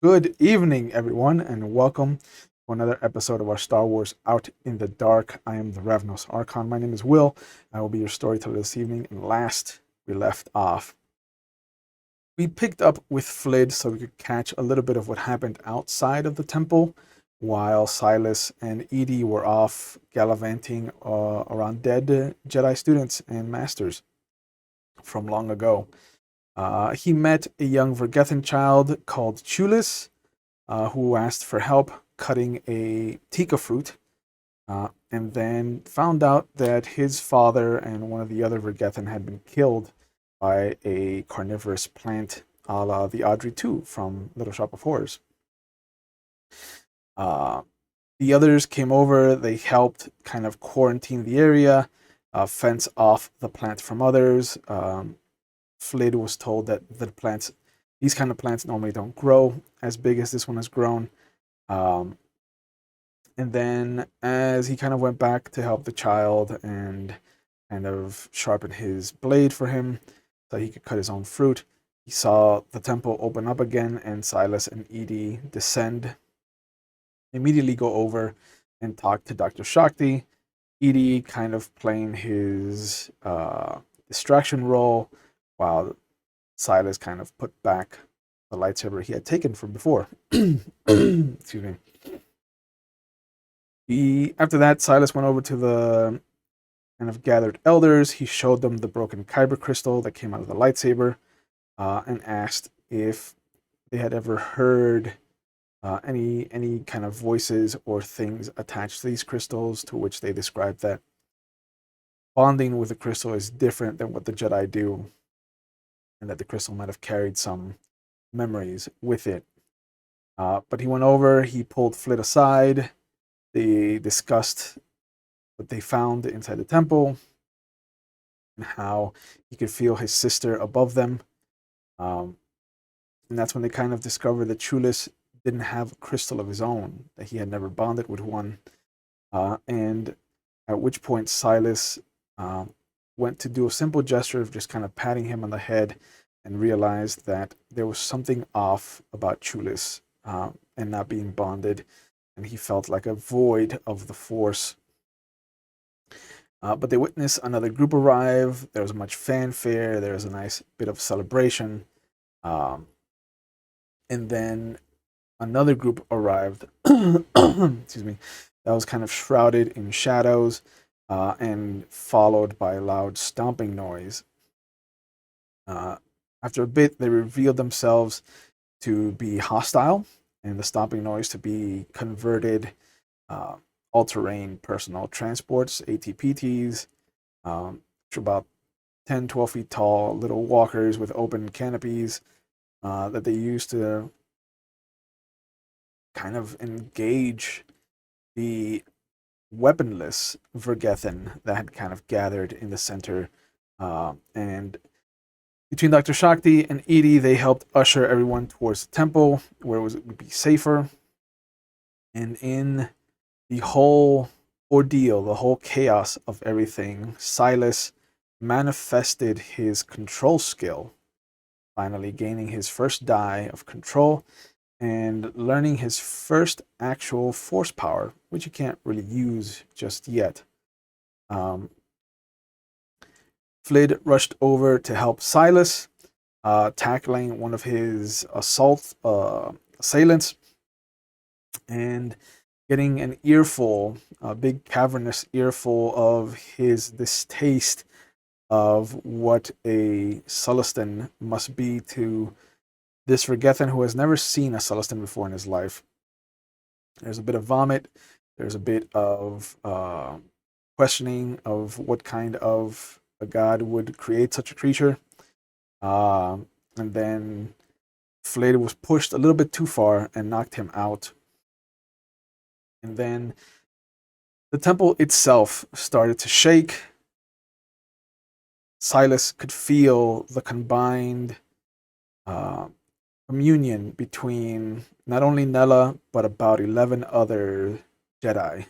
Good evening, everyone, and welcome to another episode of our Star Wars Out in the Dark. I am the Ravnos Archon. My name is Will. I will be your storyteller this evening. And last we left off, we picked up with Flid so we could catch a little bit of what happened outside of the temple while Silas and Eedee were off gallivanting around dead Jedi students and masters from long ago. He met a young Vergethan child called Chulis, who asked for help cutting a tika fruit, and then found out that his father and one of the other Vergethan had been killed by a carnivorous plant a la the Audrey 2 from Little Shop of Horrors. Uh, the others came over, they helped kind of quarantine the area, fence off the plant from others. Flid was told that these kind of plants normally don't grow as big as this one has grown. Um, and then as he kind of went back to help the child and kind of sharpen his blade for him so he could cut his own fruit, he saw the temple open up again and Silas and Eedee descend, immediately go over and talk to Dr. Shakti. Eedee kind of playing his distraction role while Silas kind of put back the lightsaber he had taken from before. Excuse me. After that, Silas went over to the kind of gathered elders. He showed them the broken kyber crystal that came out of the lightsaber, and asked if they had ever heard any kind of voices or things attached to these crystals, to which they described that bonding with the crystal is different than what the Jedi do, and that the crystal might have carried some memories with it. But he went over, he pulled Flid aside, they discussed what they found inside the temple and how he could feel his sister above them. And that's when they kind of discovered that Chulis didn't have a crystal of his own, that he had never bonded with one. And at which point Silas went to do a simple gesture of just kind of patting him on the head and realized that there was something off about Chulis and not being bonded. And he felt like a void of the Force. But they witnessed another group arrive. There was much fanfare. There was a nice bit of celebration. And then another group arrived. Excuse me. That was kind of shrouded in shadows and followed by a loud stomping noise. After a bit, they revealed themselves to be hostile, and the stomping noise to be converted all-terrain personal transports, ATPTs, about 10, 12 feet tall, little walkers with open canopies that they use to kind of engage the weaponless Vergethan that had kind of gathered in the center. And between Dr. Shakti and Eedee, they helped usher everyone towards the temple where it would be safer. And in the whole ordeal, the whole chaos of everything, Silas manifested his control skill, finally gaining his first die of control and learning his first actual force power, which you can't really use just yet. Flid rushed over to help Silas, tackling one of his assailants, and getting an earful, a big cavernous earful of his distaste of what a Sullustan must be to this Vergethan who has never seen a Sullustan before in his life. There's a bit of vomit. There's a bit of questioning of what kind of a god would create such a creature. And then Flid was pushed a little bit too far and knocked him out. And then the temple itself started to shake. Silas could feel the combined communion between not only Nella, but about 11 other Jedi.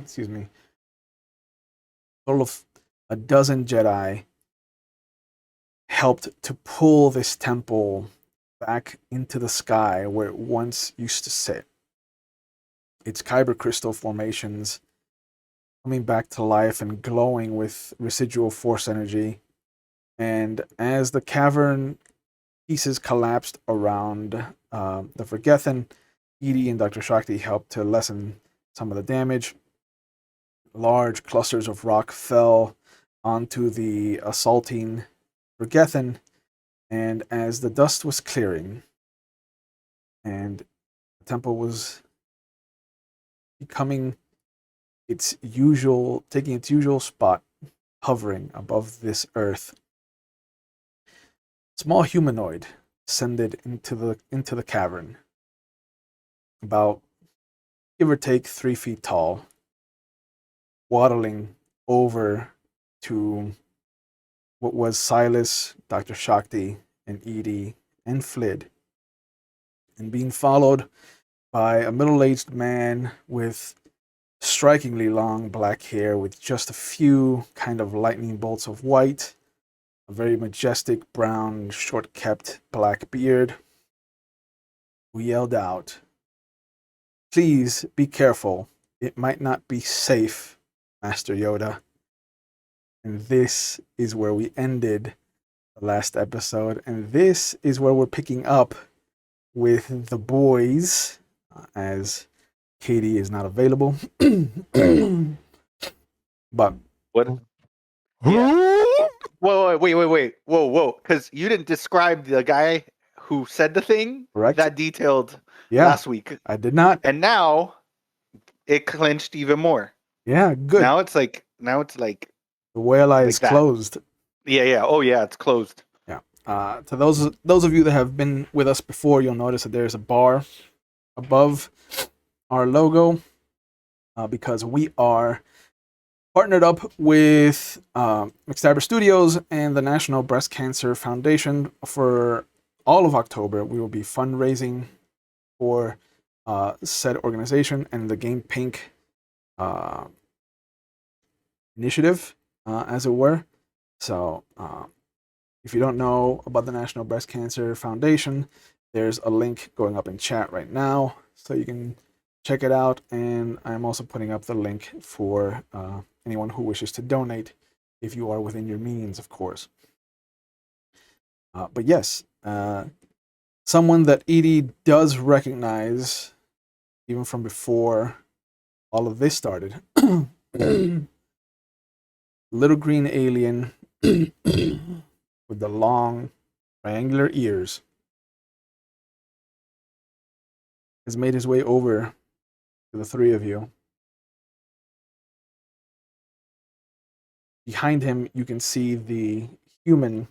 Excuse me. A total of a dozen Jedi helped to pull this temple back into the sky where it once used to sit. Its kyber crystal formations coming back to life and glowing with residual force energy. And as the cavern pieces collapsed around the Forgethen, Eedee and Dr. Shakti helped to lessen some of the damage. Large clusters of rock fell onto the assaulting Forgethen, and as the dust was clearing and the temple was becoming taking its usual spot, hovering above this earth, a small humanoid descended into the cavern, about give or take 3 feet tall, waddling over to what was Silas, Dr. Shakti, and Eedee, and Flid, and being followed by a middle-aged man with strikingly long black hair with just a few kind of lightning bolts of white, a very majestic brown, short-kept black beard, who yelled out, "Please be careful. It might not be safe, Master Yoda." And this is where we ended the last episode, and this is where we're picking up with the boys, as Katie is not available. But What? Yeah. Whoa, wait. Whoa. Because you didn't describe the guy who said the thing correct? that detailed Yeah, last week. I did not. And now it clinched even more. Yeah, good. Now it's like The whale eye like is that. closed. Yeah. Oh yeah, it's closed. Yeah. To those of you that have been with us before, you'll notice that there's a bar above our logo, because we are partnered up with McStabber Studios and the National Breast Cancer Foundation. For all of October, we will be fundraising for said organization and the Game Pink initiative, as it were. So, if you don't know about the National Breast Cancer Foundation, there's a link going up in chat right now, so you can check it out. And I'm also putting up the link for anyone who wishes to donate, if you are within your means, of course. But yes, someone that Eedee does recognize, even from before all of this started. Little green alien with the long triangular ears has made his way over to the three of you. Behind him, you can see the human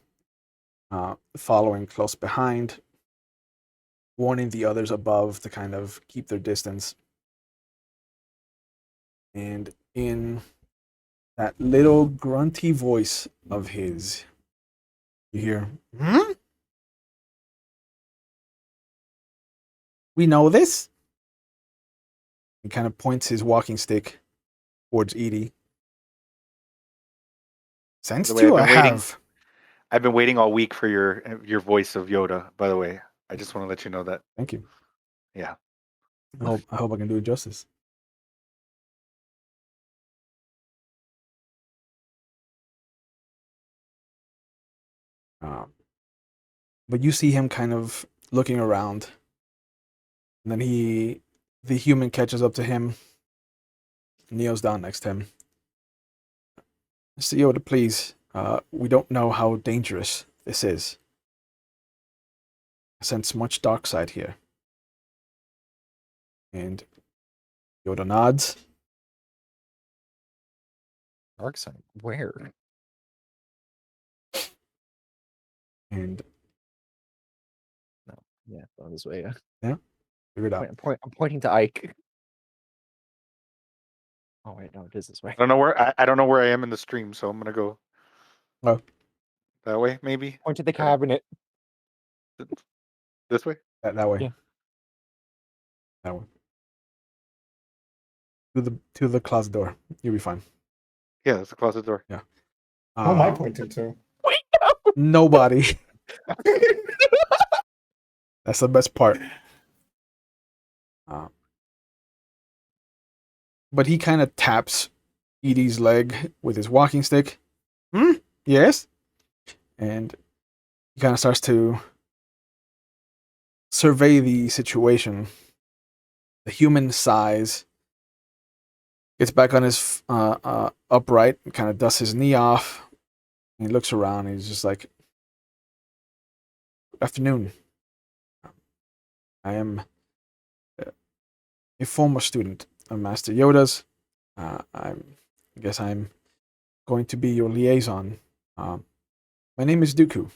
following close behind, warning the others above to kind of keep their distance. And in that little grunty voice of his, you hear, "Hmm? We know this?" He kind of points his walking stick towards Eedee. "Sensed you, I have." I've been waiting all week for your voice of Yoda, by the way. I just want to let you know that. Thank you. Yeah. I hope I can do it justice. But you see him kind of looking around, and then the human catches up to him, kneels down next to him. "Mr. Yoda, please, we don't know how dangerous this is. I sense much dark side here." And Yoda nods. Dark side? Where? And No. Yeah, going this way. yeah, figure it out. I'm pointing to Ike. Oh wait, no, it is this way. I don't know where I am in the stream, so I'm gonna go. Oh, that way, maybe. Point to the cabinet. This way. that way. Yeah. That one. To the closet door. You'll be fine. Yeah, it's the closet door. Yeah. Who am I pointing to? Nobody. That's the best part. But he kind of taps Eedee's leg with his walking stick. Yes? And he kind of starts to survey the situation. The human sighs, gets back on his upright, and kind of dusts his knee off. And he looks around and he's just like, "Good afternoon. I am a former student of Master Yoda's. I guess I'm going to be your liaison. My name is Dooku.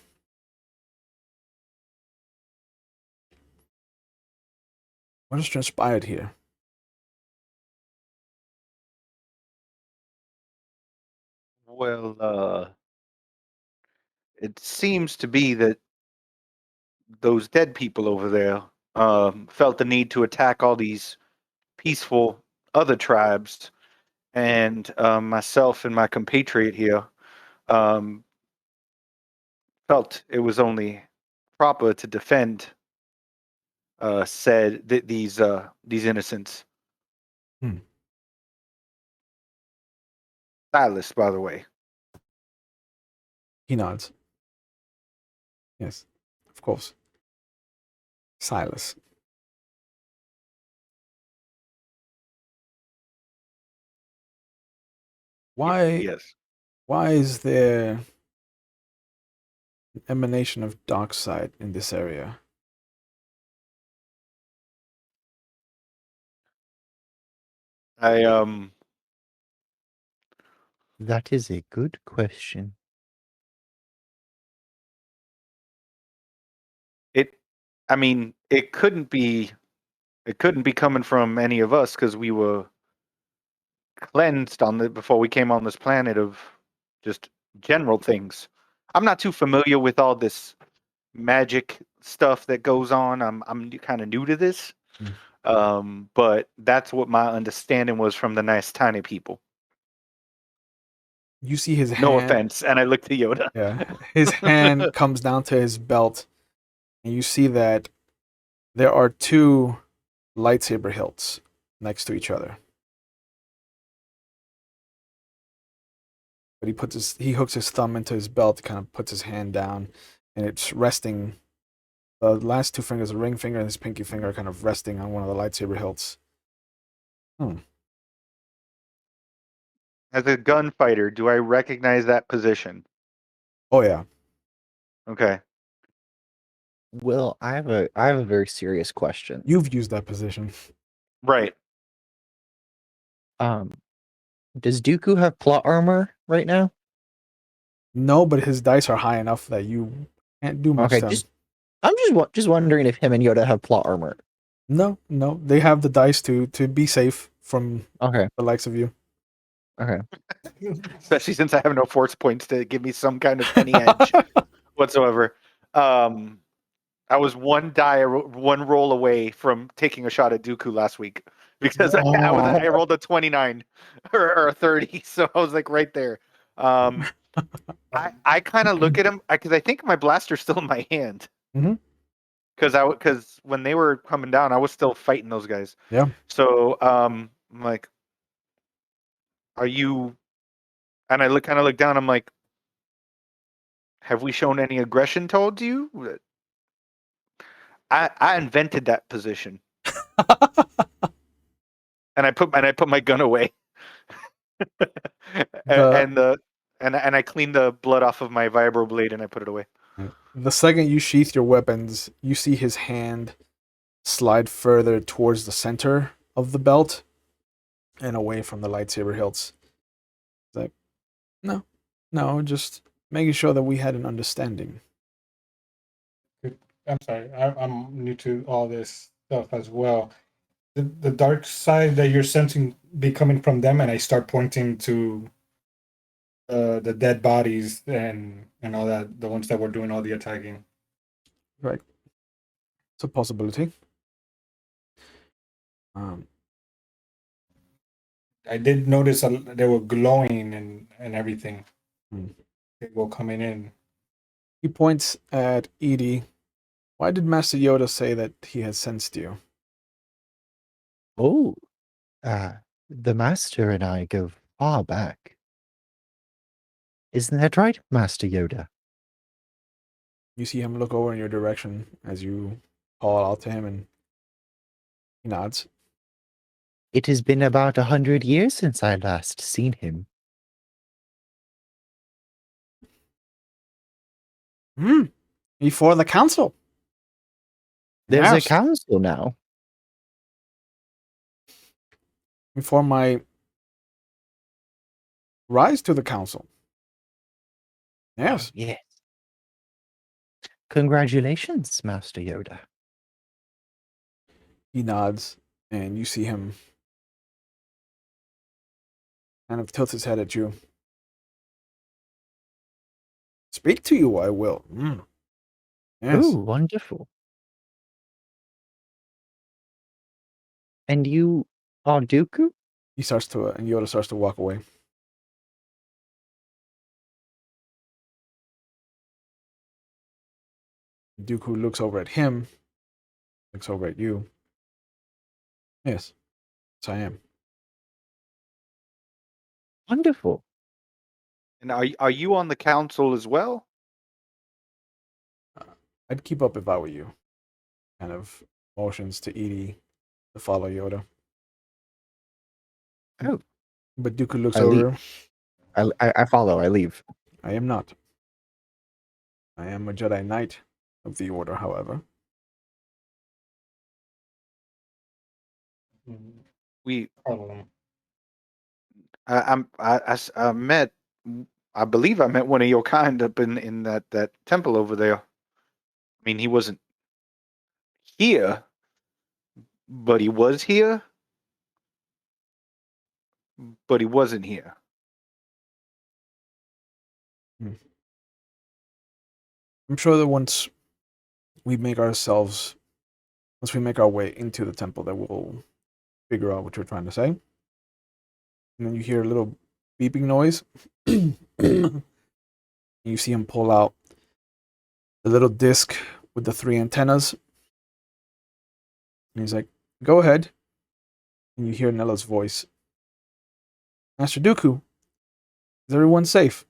What has transpired here?" Well, it seems to be that those dead people over there felt the need to attack all these peaceful other tribes, and myself and my compatriot here um, felt it was only proper to defend these innocents. Hmm. Silas, by the way. He nods. Yes, of course. Silas. Yes. Why is there an emanation of dark side in this area? That is a good question. It couldn't be coming from any of us because we were cleansed before we came on this planet of just general things. I'm not too familiar with all this magic stuff that goes on. I'm kind of new to this. But that's what my understanding was from the nice tiny people. You see his No hand. offense, and I look to Yoda. Yeah, his hand comes down to his belt, and you see that there are two lightsaber hilts next to each other. But he hooks his thumb into his belt, kind of puts his hand down, and it's resting. The last two fingers, the ring finger and his pinky finger, are kind of resting on one of the lightsaber hilts. As a gunfighter, do I recognize that position? Oh yeah. Okay. Well, I have a very serious question. You've used that position. Right. Does Dooku have plot armor right now? No, but his dice are high enough that you can't do much to him. I'm just wondering if him and Yoda have plot armor. No, they have the dice to be safe from Okay. the likes of you. Okay. Especially since I have no force points to give me some kind of any edge whatsoever. I was one roll away from taking a shot at Dooku last week because I rolled a 29 or a 30, so I was like right there. I kind of look at him because I think my blaster's still in my hand. Because when they were coming down, I was still fighting those guys. Yeah. So I'm like, "Are you?" And I kind of look down. I'm like, "Have we shown any aggression towards you?" I invented that position, and I put my gun away, and I cleaned the blood off of my vibro blade and I put it away. The second you sheath your weapons, you see his hand slide further towards the center of the belt and away from the lightsaber hilts. It's like, no, just making sure that we had an understanding. I'm sorry, I'm new to all this stuff as well. The dark side that you're sensing be coming from them, and I start pointing to the dead bodies and all that, the ones that were doing all the attacking. Right. It's a possibility. I did notice they were glowing and everything. Hmm. They were coming in. He points at Eedee Why did Master Yoda say that he had sensed you? Oh, the Master and I go far back. Isn't that right, Master Yoda? You see him look over in your direction as you call out to him, and he nods. It has been about 100 years since I last seen him. Before the council. There's a Yes. council now. Before my rise to the council. Yes. Yes. Congratulations, Master Yoda. He nods, and you see him kind of tilt his head at you. Speak to you, I will. Yes. Oh, wonderful. And you are Dooku? He starts to, and Yoda starts to walk away. Dooku looks over at him, looks over at you. Yes, I am. Wonderful. And are you on the council as well? I'd keep up if I were you. Kind of motions to Eedee to follow Yoda. Oh. But Dooku looks I over. I follow. I leave. I am not. I am a Jedi Knight of the Order, however. We Problem. I met, I believe I met one of your kind up in that temple over there. I mean, he wasn't here, but he was here, but he wasn't here. I'm sure that once we make our way into the temple, that we'll figure out what you're trying to say. And then you hear a little beeping noise. You see him pull out the little disc with the 3 antennas. And he's like, go ahead. And you hear Nella's voice. Master Dooku, is everyone safe?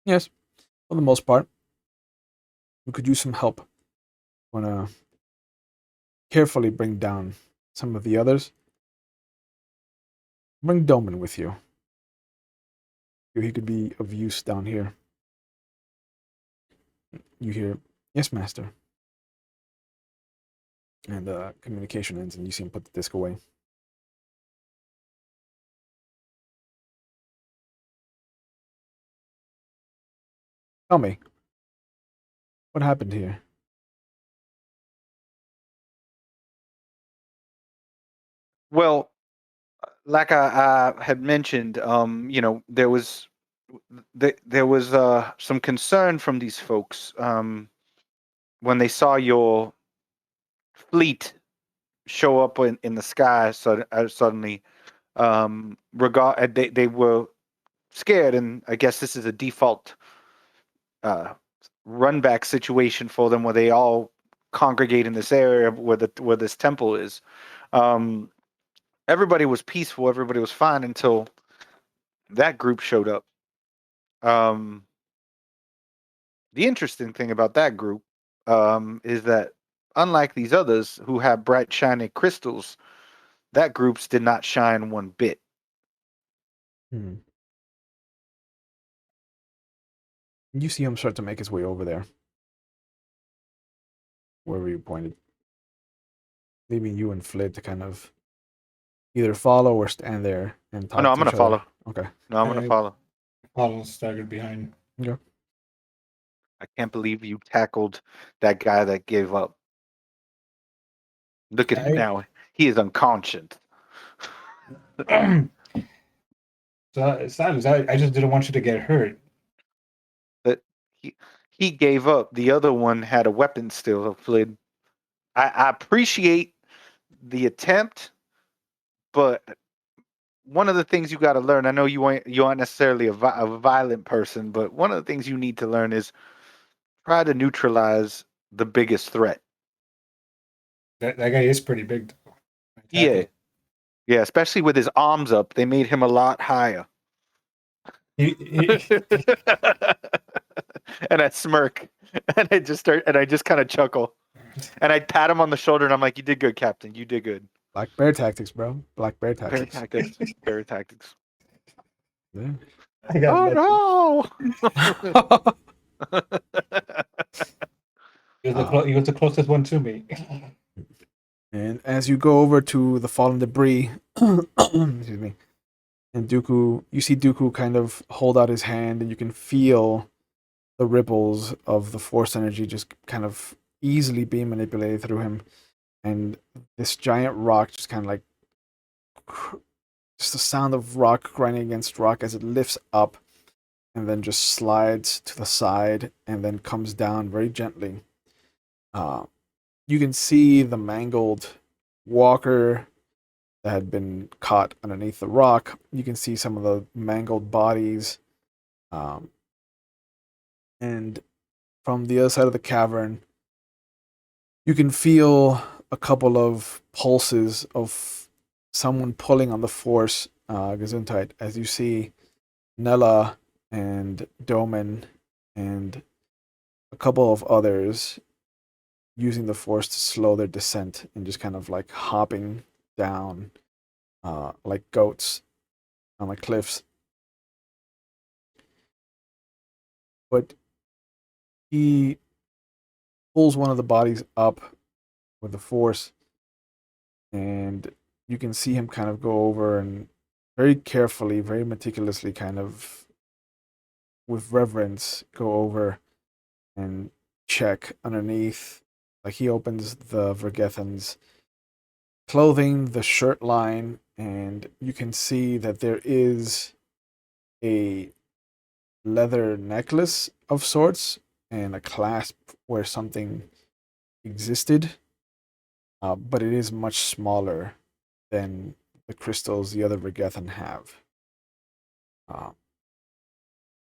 Yes, for the most part. We could use some help. Want to carefully bring down some of the others. Bring Doumann with you. He could be of use down here. You hear, yes, Master. And communication ends, and you see him put the disc away. Tell me, what happened here? Well, like I had mentioned, there was some concern from these folks when they saw your fleet show up in the sky suddenly. They were scared, and I guess this is a default run back situation for them, where they all congregate in this area where this temple is. Everybody was peaceful, everybody was fine until that group showed up. The interesting thing about that group is that, unlike these others who have bright shiny crystals, that group's did not shine one bit. You see him start to make his way over there. Wherever you pointed. Leaving you and Flid to kind of either follow or stand there and talk Oh, no, I'm to going to each other. follow. Okay. No, I'm going to follow. Follow staggered behind. Okay. I can't believe you tackled that guy that gave up. Look at him now. He is unconscious. So, Silas, I just didn't want you to get hurt. But he gave up. The other one had a weapon still, Flid. I appreciate the attempt, but one of the things you got to learn, I know you aren't necessarily a violent person, but one of the things you need to learn is try to neutralize the biggest threat. That guy is pretty big. Though. Yeah. Yeah, especially with his arms up, they made him a lot higher. He- And I smirk, and I just kind of chuckle, and I pat him on the shoulder, and I'm like, "You did good, Captain. You did good." Black bear tactics, bro. Black bear Bear tactics. tactics. Bear tactics. Yeah. I got nothing. Oh He was the closest one to me. And as you go over to the fallen debris, excuse me, and Dooku, you see Dooku kind of hold out his hand, and you can feel the ripples of the Force energy just kind of easily being manipulated through him. And this giant rock just kind of like, just the sound of rock grinding against rock as it lifts up and then just slides to the side and then comes down very gently. You can see the mangled walker that had been caught underneath the rock. You can see some of the mangled bodies. And from the other side of the cavern, you can feel a couple of pulses of someone pulling on the Force, Gesundheit, as you see Nella and Doumann and a couple of others using the Force to slow their descent and just kind of like hopping down like goats on the cliffs. But he pulls one of the bodies up with the Force, and you can see him kind of go over and very carefully, very meticulously, kind of with reverence, go over and check underneath. Like he opens the Vergethan's clothing, the shirt line, and you can see that there is a leather necklace of sorts and a clasp where something existed, but it is much smaller than the crystals the other Vergethan have.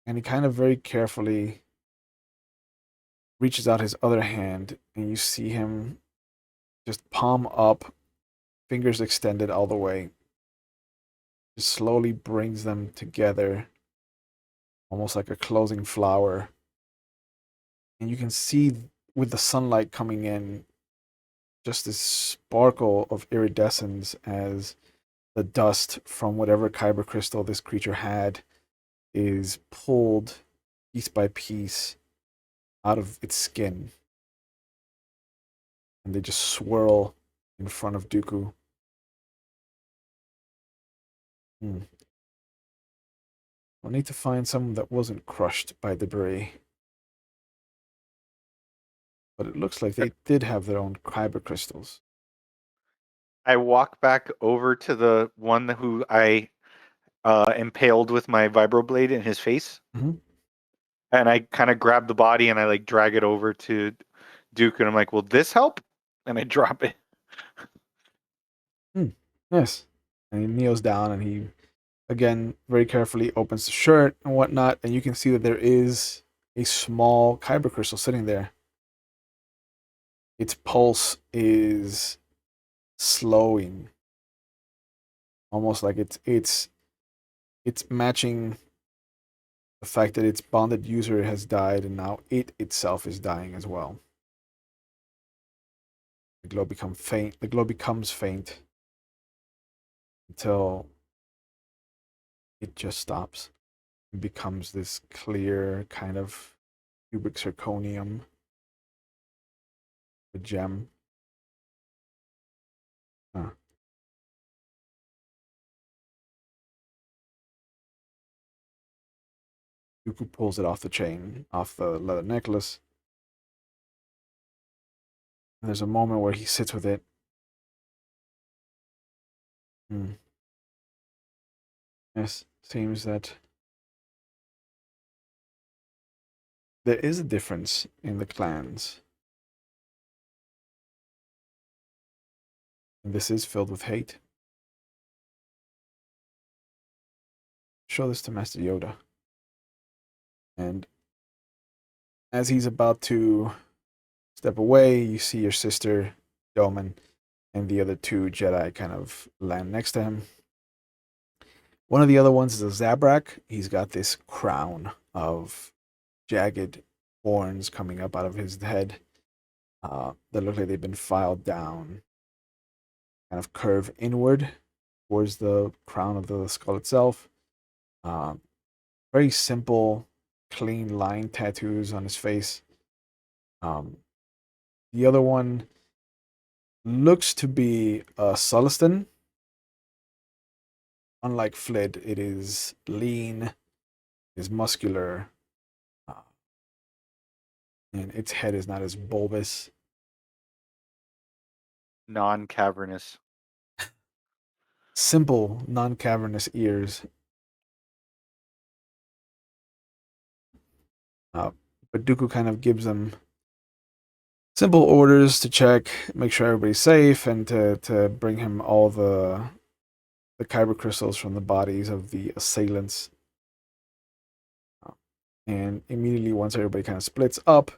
And he kind of very carefully reaches out his other hand, and you see him just palm up, fingers extended all the way, just slowly brings them together, almost like a closing flower. And you can see with the sunlight coming in, just this sparkle of iridescence as the dust from whatever kyber crystal this creature had is pulled piece by piece out of its skin. And they just swirl in front of Dooku. I'll need to find someone that wasn't crushed by debris. But it looks like they did have their own kyber crystals. I walk back over to the one who I impaled with my vibroblade in his face. Mhm. And I kind of grab the body and I like drag it over to Duke, and I'm like, "Will this help?" And I drop it. Yes. And he kneels down and he, again, very carefully opens the shirt and whatnot. And you can see that there is a small kyber crystal sitting there. Its pulse is slowing, almost like it's matching the fact that its bonded user has died, and now it itself is dying as well. The glow becomes faint. The glow becomes faint until it just stops. It becomes this clear kind of cubic zirconium, a gem. Huh. Dooku pulls it off the chain, off the leather necklace. And there's a moment where he sits with it. Yes, seems that there is a difference in the clans. And this is filled with hate. Show this to Master Yoda. And As he's about to step away, you see your sister, Doumann, and the other two Jedi kind of land next to him. One of the other ones is a Zabrak. He's got this crown of jagged horns coming up out of his head that look like they've been filed down, kind of curve inward towards the crown of the skull itself. Very simple, clean line tattoos on his face. The other one looks to be a Sullustan. Unlike Flid, it is lean, is muscular, and its head is not as bulbous. Non-cavernous. Simple, non-cavernous ears. But Dooku kind of gives them simple orders to check, make sure everybody's safe, and to bring him all the kyber crystals from the bodies of the assailants. And immediately, once everybody kind of splits up,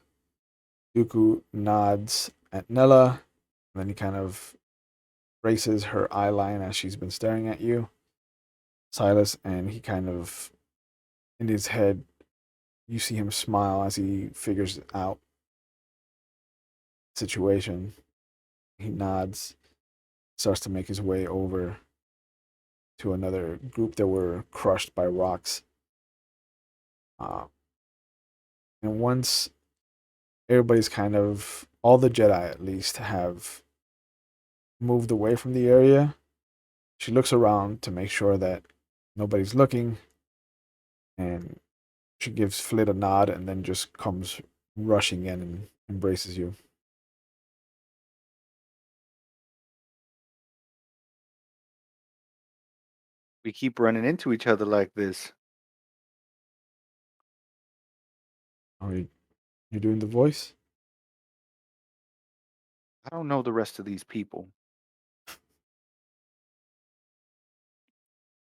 Dooku nods at Nella, and then he kind of braces her eye line as she's been staring at you, Silas, and he kind of, in his head, you see him smile as he figures out the situation. He nods, starts to make his way over to another group that were crushed by rocks. And once everybody's kind of, all the Jedi at least, have moved away from the area, she looks around to make sure that nobody's looking, and she gives Flid a nod and then just comes rushing in and embraces you. We keep running into each other like this. Are you doing the voice? I don't know the rest of these people.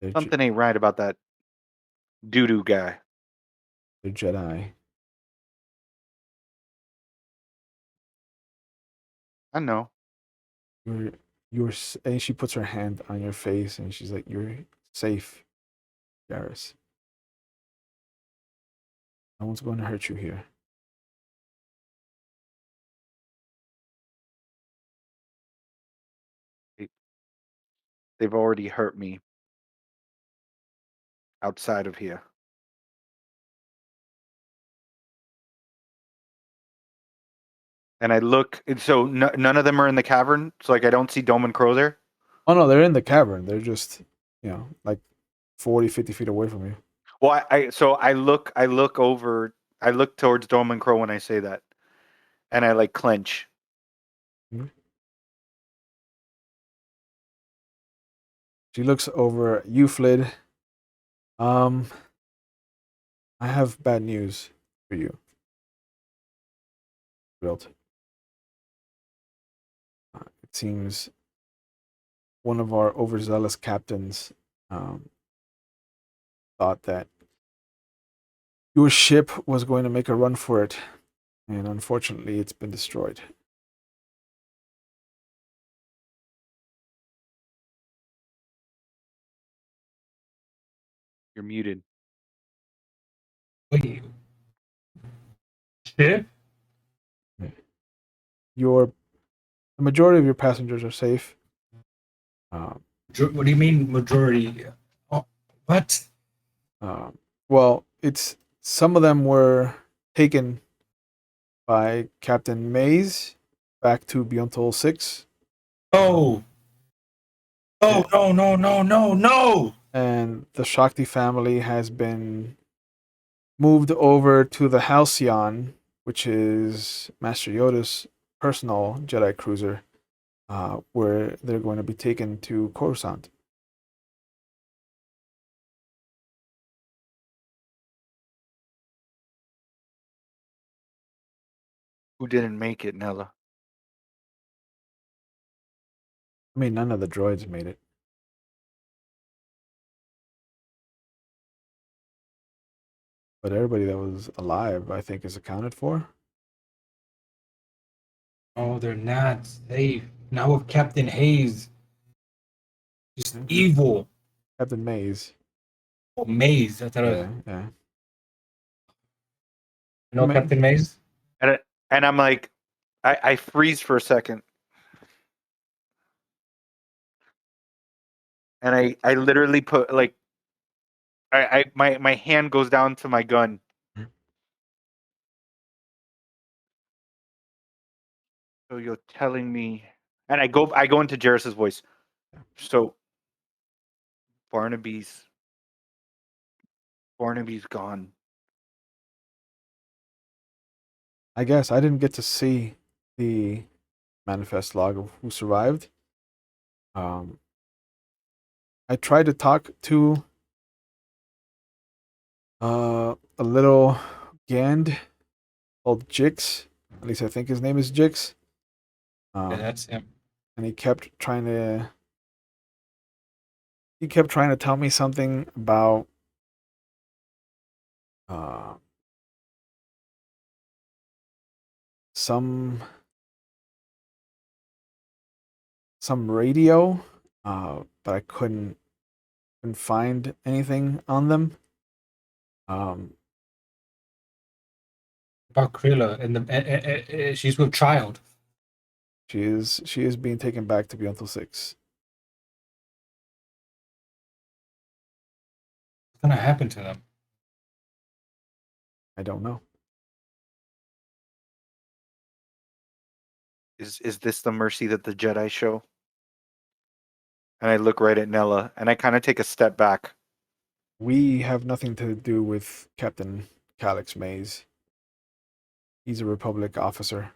They're, Something ain't right about that doo-doo guy. they're Jedi. I know. You're, and she puts her hand on your face and she's like, "You're safe, Garrus. No one's going to hurt you here." They've already hurt me outside of here. And I look, and so none of them are in the cavern. So like I don't see Dome and Crow there. Oh no, they're in the cavern. They're just, like 40, 50 feet away from you. Well, I look over, I look towards Dome and Crow when I say that, and I like clench. She looks over at you, Flid. I have bad news for you. Built. It seems one of our overzealous captains thought that your ship was going to make a run for it, and unfortunately, it's been destroyed. You're muted. Wait. Ship? The majority of your passengers are safe. What do you mean majority? Oh, what? Well, it's some of them were taken by Captain Mays back to Biontol 6. Oh. Oh, no. And the Shakti family has been moved over to the Halcyon, which is Master Yoda's personal Jedi cruiser, where they're going to be taken to Coruscant. Who didn't make it, Nella? I mean, none of the droids made it. but everybody that was alive, I think, is accounted for. Oh, they're not safe. Now with Captain Hayes. Just Yeah. evil. Captain Maze. Oh, Maze. I thought it was. Yeah, yeah. You know Ma- Captain Maze? And I'm like, I freeze for a second. And I literally put like my hand goes down to my gun. So you're telling me, and I go into Jarrus's voice. So Barnaby's gone. I guess I didn't get to see the manifest log of who survived. I tried to talk to a little Gand called Jiks. At least I think his name is Jiks. Yeah, that's him. And he kept trying to tell me something about uh, some radio, but I couldn't find anything on them. About Krilla and she's with child. She is being taken back to Beyond 6. What's gonna happen to them? I don't know. Is this the mercy that the Jedi show? And I look right at Nella, and I kind of take a step back. We have nothing to do with Captain Calix Maze. He's a Republic officer.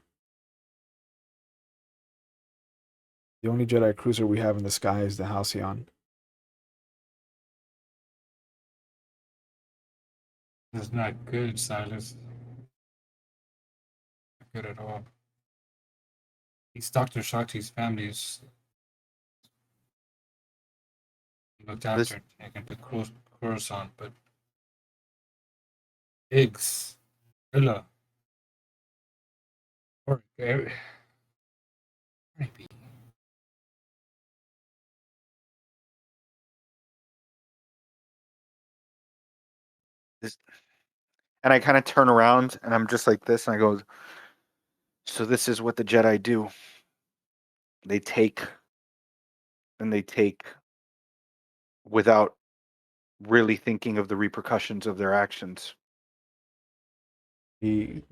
The only Jedi cruiser we have in the sky is the Halcyon. That's not good, Silas. Not good at all. These Dr. Shakti's family is looked after. I can put Coruscant, but Jiks, Krilla, Orriq, maybe. And I kind of turn around, and I'm just like this, and I go, so this is what the Jedi do. They take without really thinking of the repercussions of their actions. He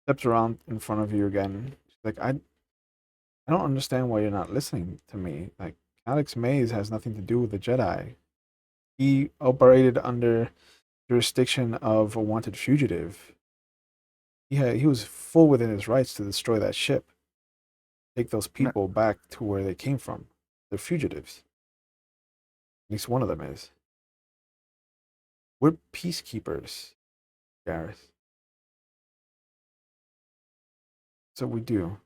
steps around in front of you again. She's like, I don't understand why you're not listening to me. Like, Alex Mays has nothing to do with the Jedi. He operated under jurisdiction of a wanted fugitive. He was full within his rights to destroy that ship. Take those people back to where they came from. They're fugitives. At least one of them is. We're peacekeepers, Gareth. That's what we do.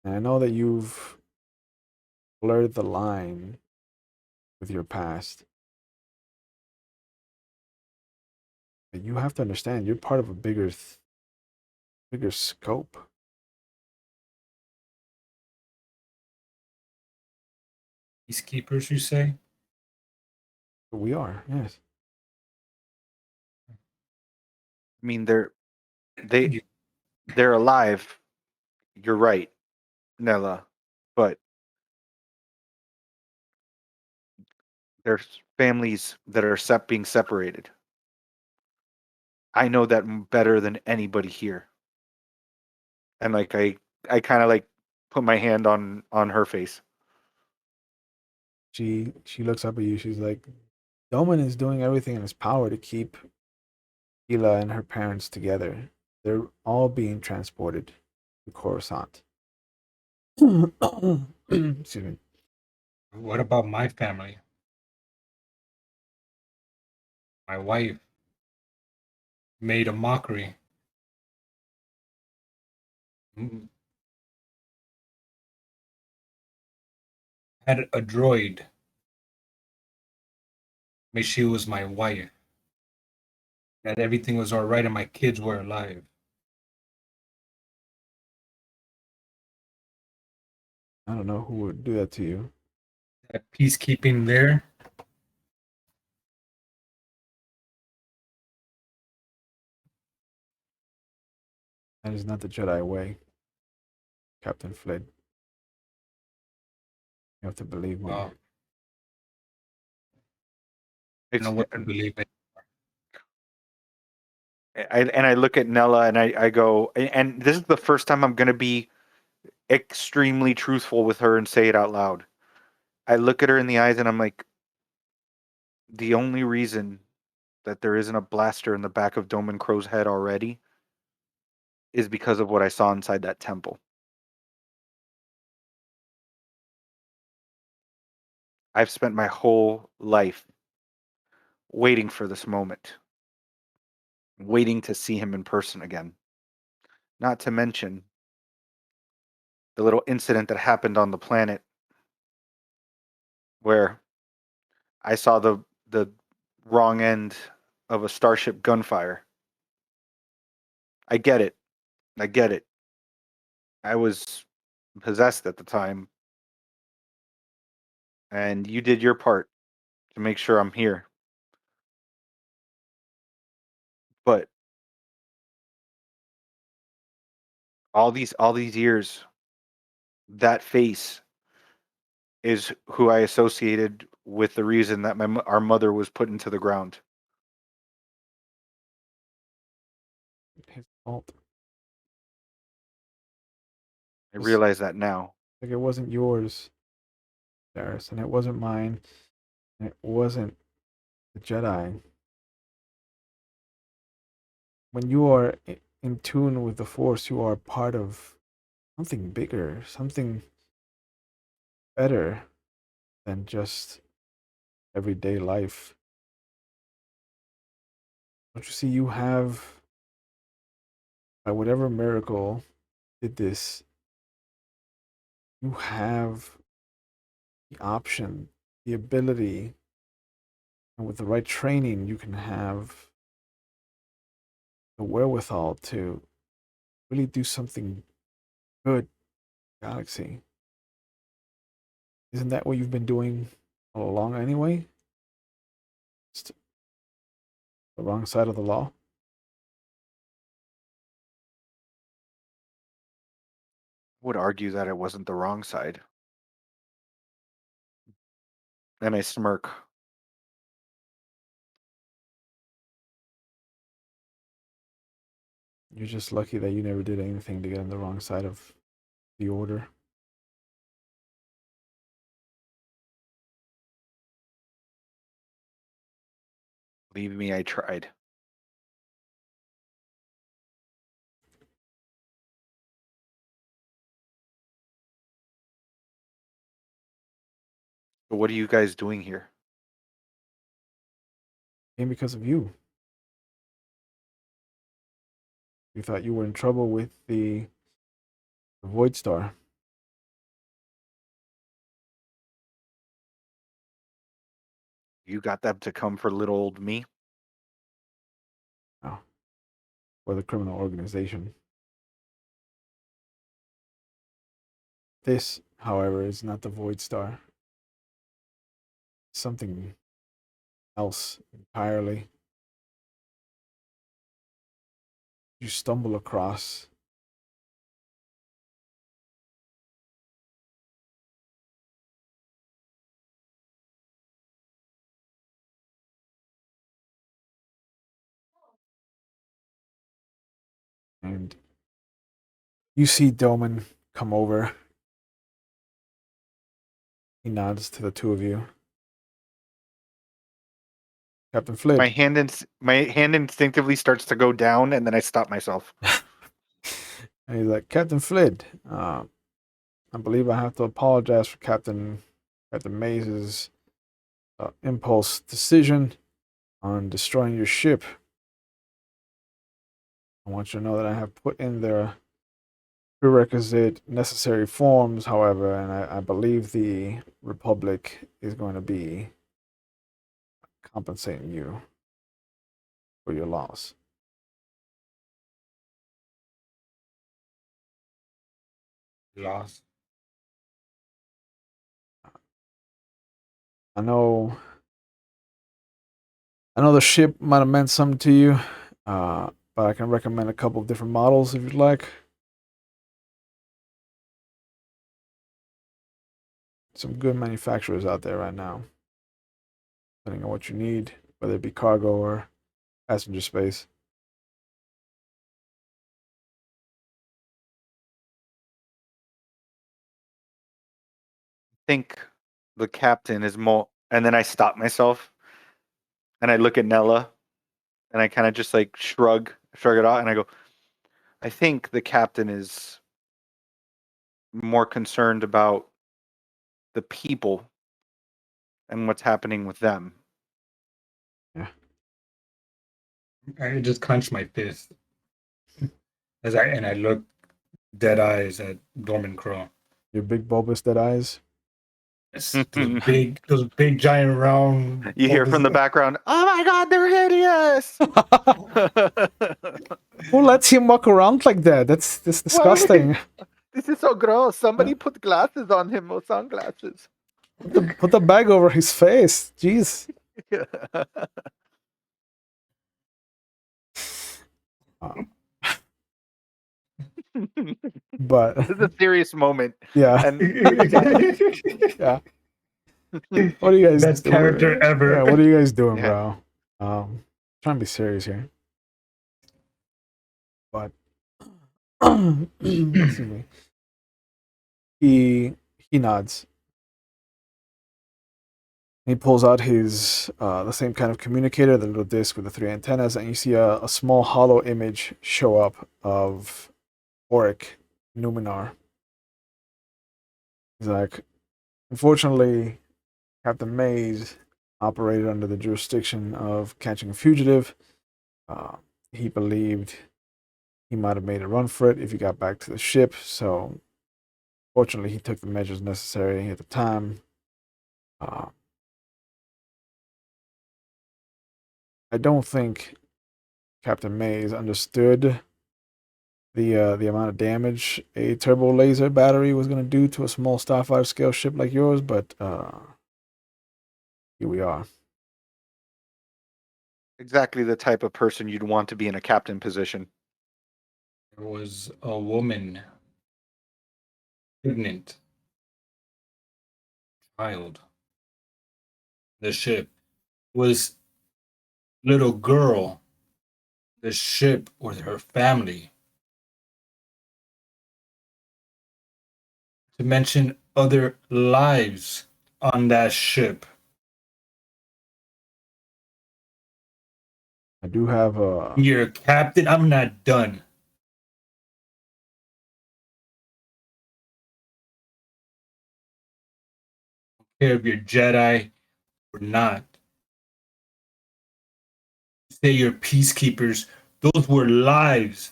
And I know that you've blurred the line with your past. But you have to understand you're part of a bigger scope. Peacekeepers, you say? But we are, yes. I mean, they're alive. You're right, Nella, but there's families that are being separated. I know that better than anybody here. And like I kind of like put my hand on her face. She looks up at you. She's like, Doumann is doing everything in his power to keep Akilah and her parents together. They're all being transported to Coruscant. Excuse me. What about my family? My wife made a mockery. Had a droid. She was my wife. that everything was all right and my kids were alive. I don't know who would do that to you. That peacekeeping there. That is not the Jedi way, Captain Flid. You have to believe me. I It's, don't know what to believe in. I look at Nella and I go, and this is the first time I'm going to be extremely truthful with her and say it out loud. I look at her in the eyes and I'm like, the only reason that there isn't a blaster in the back of Doumann Crow's head already is because of what I saw inside that temple. I've spent my whole life waiting for this moment, waiting to see him in person again. Not to mention the little incident that happened on the planet where I saw the wrong end of a starship gunfire. I get it. I get it. I was possessed at the time, and you did your part to make sure I'm here. But all these years, that face is who I associated with the reason that our mother was put into the ground. His fault. I realize that now. Like it wasn't yours, Darius, and it wasn't mine, and it wasn't the Jedi. When you are in tune with the Force, you are part of something bigger, something better than just everyday life. Don't you see, you have, by whatever miracle did this, you have the option, the ability, and with the right training, you can have the wherewithal to really do something good, galaxy. Isn't that what you've been doing all along anyway? Just the wrong side of the law? I would argue that it wasn't the wrong side. And I smirk. You're just lucky that you never did anything to get on the wrong side of the order. Believe me, I tried. But what are you guys doing here? Came because of you. You thought you were in trouble with the Void Star. You got them to come for little old me? Oh. Or the criminal organization. This, however, is not the Void Star. It's something else entirely. You stumble across and you see Doumann come over. He nods to the two of you. Captain Flid. My hand instinctively starts to go down, and then I stop myself. And he's like, Captain Flid, I believe I have to apologize for Captain Maze's impulse decision on destroying your ship. I want you to know that I have put in their prerequisite necessary forms, however, and I believe the Republic is going to be compensating you. for your loss. Lost. I know the ship might have meant something to you, but I can recommend a couple of different models if you'd like. Some good manufacturers out there right now, depending on what you need, whether it be cargo or passenger space. Think the captain is more, and then I stop myself and I look at Nella and I kind of just like shrug it off and I go, I think the captain is more concerned about the people and what's happening with them. I just clenched my fist I look dead eyes at Dorman Crow. Your big bulbous dead eyes. Yes, those big giant round. You hear from the background, oh my god, they're hideous! Who lets him walk around like that? That's disgusting. This is so gross. Somebody put glasses on him or sunglasses. Put the bag over his face. Jeez. But This is a serious moment. yeah. And Yeah. What are you guys Best character ever. Yeah, what are you guys doing, Yeah. bro? Trying to be serious here. But excuse me. He nods. He pulls out his the same kind of communicator, the little disc with the 3 antennas, and you see a small hollow image show up of Orriq, Numenor. He's like, unfortunately, Captain Mays operated under the jurisdiction of catching a fugitive. He believed he might have made a run for it if he got back to the ship, so fortunately he took the measures necessary at the time. I don't think Captain Mays understood the amount of damage a turbo laser battery was going to do to a small Starfighter scale ship like yours, but here we are. exactly the type of person you'd want to be in a captain position. There was a woman, pregnant, child. The ship was little girl. The ship was her family. To mention other lives on that ship. I do have a. You're a captain. I'm not done. I don't care if you're Jedi or not. Say you're peacekeepers. Those were lives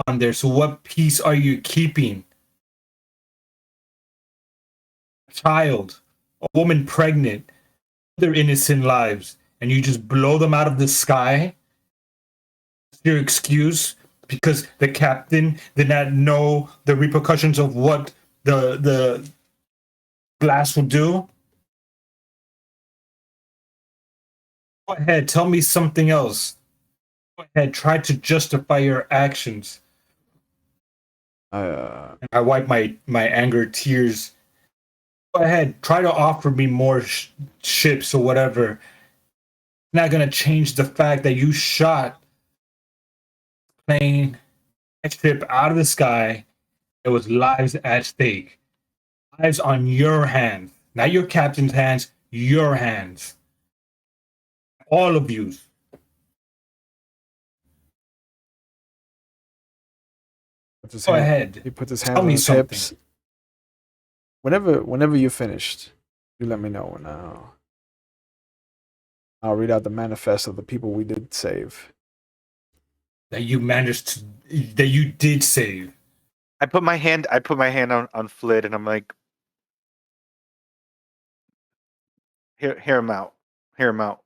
on there. So what peace are you keeping? A child, a woman pregnant, other innocent lives, and you just blow them out of the sky? That's your excuse? Because the captain did not know the repercussions of what the blast will do? Go ahead, tell me something else. Go ahead, try to justify your actions. I wipe my anger tears. Go ahead, try to offer me more ships or whatever. Not gonna change the fact that you shot plane ship out of the sky. There was lives at stake. Lives on your hands, not your captain's hands. Your hands. All of you. Go ahead. He puts his hands Tell on me his something. hips. Whenever you finished, you let me know, and I'll read out the manifest of the people we did save. That you managed to, that you did save. I put my hand on Flid and I'm like, hear him out. Hear him out.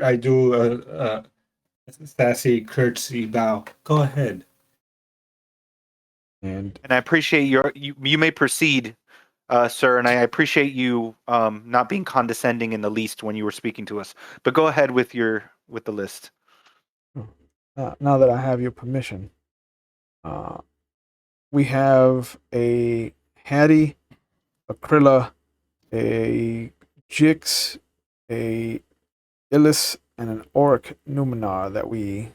I do a sassy courtesy bow. Go ahead. And And I appreciate you may proceed, sir, and I appreciate you not being condescending in the least when you were speaking to us. But go ahead with the list. now that I have your permission, we have a Hattie, Akilah, a Jiks, a Illis, and an Orriq Numenor that we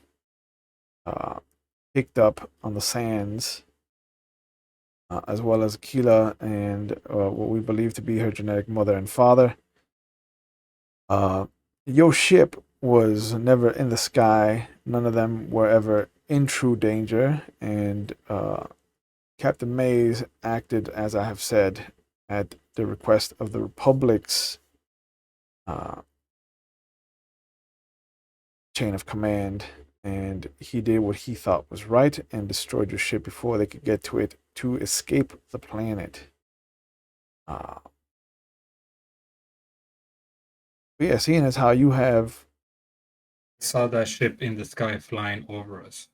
picked up on the sands, as well as Akilah and what we believe to be her genetic mother and father. Your ship was never in the sky. None of them were ever in true danger, and Captain Mays acted, as I have said, at the request of the Republic's chain of command, and he did what he thought was right and destroyed your ship before they could get to it to escape the planet. But yeah, seeing as how you have I saw that ship in the sky flying over us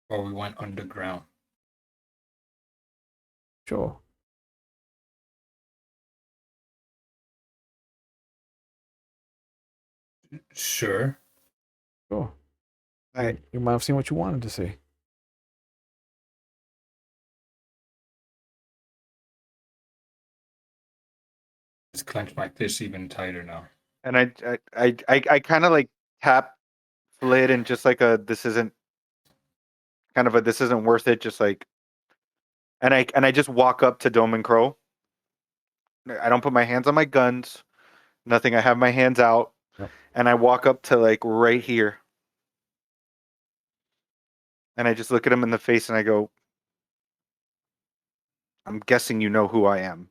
while we went underground. sure. Sure. Sure. I You might have seen what you wanted to see. Just clench my fist even tighter now. and I kind of like tap Flid and just like this isn't worth it. Just like and I just walk up to Dome and Crow. I don't put my hands on my guns. Nothing. I have my hands out, Yep. and I walk up to like right here, and I just look at him in the face, and I go, "I'm guessing you know who I am."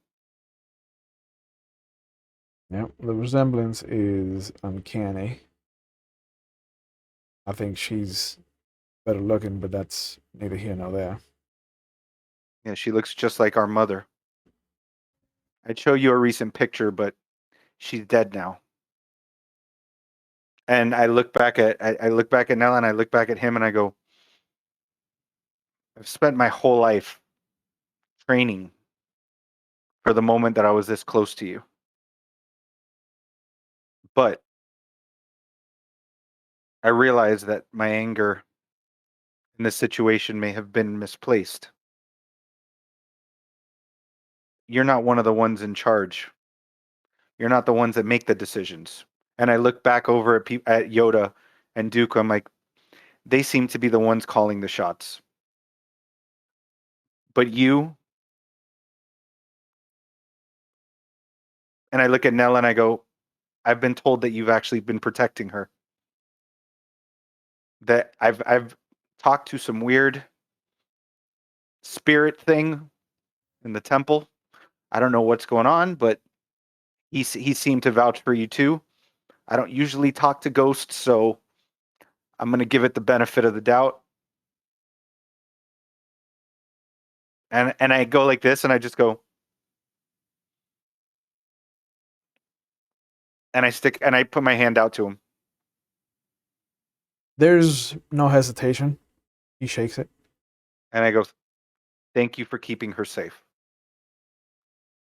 Yeah, the resemblance is uncanny. I think she's better looking, but that's neither here nor there. Yeah, she looks just like our mother. I'd show you a recent picture, but she's dead now. And I look back at Nella, and I look back at him, and I go, I've spent my whole life training for the moment that I was this close to you. But I realize that my anger in this situation may have been misplaced. You're not one of the ones in charge. You're not the ones that make the decisions. And I look back over at Yoda and Dooku. I'm like, they seem to be the ones calling the shots. But you, and I look at Nella and I go, I've been told that you've actually been protecting her. That I've talked to some weird spirit thing in the temple. I don't know what's going on, but he seemed to vouch for you too. I don't usually talk to ghosts, so I'm going to give it the benefit of the doubt. And I go like this, and I just go, and I put my hand out to him. There's no hesitation. He shakes it. And I go, thank you for keeping her safe.